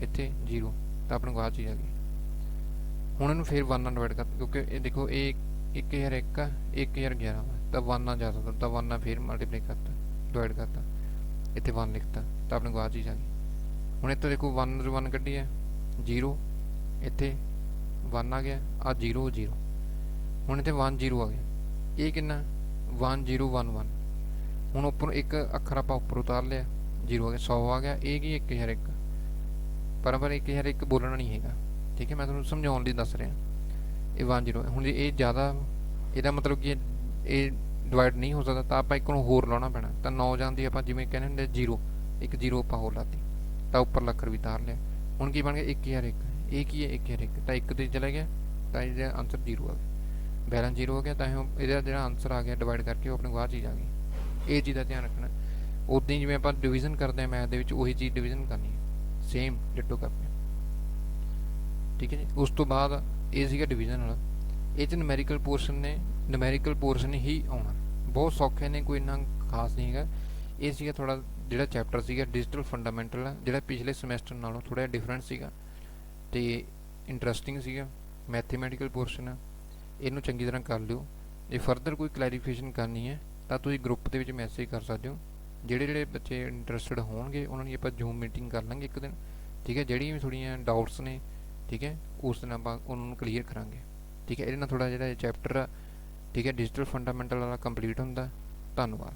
इत्थे जीरो, तो अपने को आ चीज़ आ गई। हुण इनू फिर वन नाल डिवाइड कर, क्योंकि ये देखो ये 1001 आ 1011 वा, तो वन ना जा सकता, तो वन ना फिर मल्टीप्लाई करता डिवाइड करता, इतने वन लिखता, तो अपने को आ चीज़ आ गई। हूँ इतने देखो वन वन कढ़ी है जीरो, इतने वन आ गया, आ जीरो जीरो, हूँ इतने वन जीरो आ गया, ये कितना वन जीरो वन वन। हूँ उपर एक अखर आप उपर उतार लिया, जीरो आ गया, 100 आ गया, ये की 1001, पर 1001 बोलना नहीं है, ठीक है, मैं तुम्हें समझाने लिए दस रहा, ये वन जीरो। हूँ ये ज़्यादा ਇਹਦਾ मतलब कि ਇਹ डिवाइड नहीं हो सकता, तो आप एक होर लाना पैना, तो 9 जाती आप जिमें कहने होंगे जीरो, एक जीरो आप होर लाती, तो उपर लखर भी तार लिया। हूँ की बन गया 1001, एक ही है 1001, तो एक तो चला गया, तो ये आंसर जीरो आ गया, बैलेंस जीरो हो गया, तो यह जो आंसर आ गया डिवाइड करके वो अपने को आ चीज़ आ गई। ये चीज़ का ध्यान रखना। उदा ही जिमें आप डिवीजन करते हैं मैथ के, उही चीज़ डिवीजन करनी है, सेम डिटो करनी, ठीक है जी। उस तो बाद ये सीगा डिवीजन वाला, ये न्यूमेरिकल पोर्शन ने न्यूमेरिकल पोर्शन ही आना, बहुत सौखे ने, कोई इन्ना खास नहीं है। ये सीगा थोड़ा जिहड़ा चैप्टर सीगा डिजिटल फंडामेंटल है, जिहड़ा पिछले समैसटर नालों थोड़ा डिफरेंट सीगा ते इंटरस्टिंग सीगा। मैथेमैटिकल पोर्शन है, इनू चंगी तरह कर लियो। जे फरदर कोई क्लैरीफिकेशन करनी है तो तुसीं ग्रुप दे विच मैसेज कर सकते हो, जिहड़े बच्चे इंटरस्टड होणगे उन्हां दी आपां जूम मीटिंग कर लांगे एक दिन, ठीक है। जिहड़ियां भी थोड़ियां डाउट्स ने, ठीक है, उस दिन आपां उन्हां क्लीयर करांगे, ठीक है। इहदे नाल थोड़ा जिहड़ा चैप्टर आ, ठीक है, डिजिटल फंडामेंटल वाला कंप्लीट होंदा। धन्नवाद।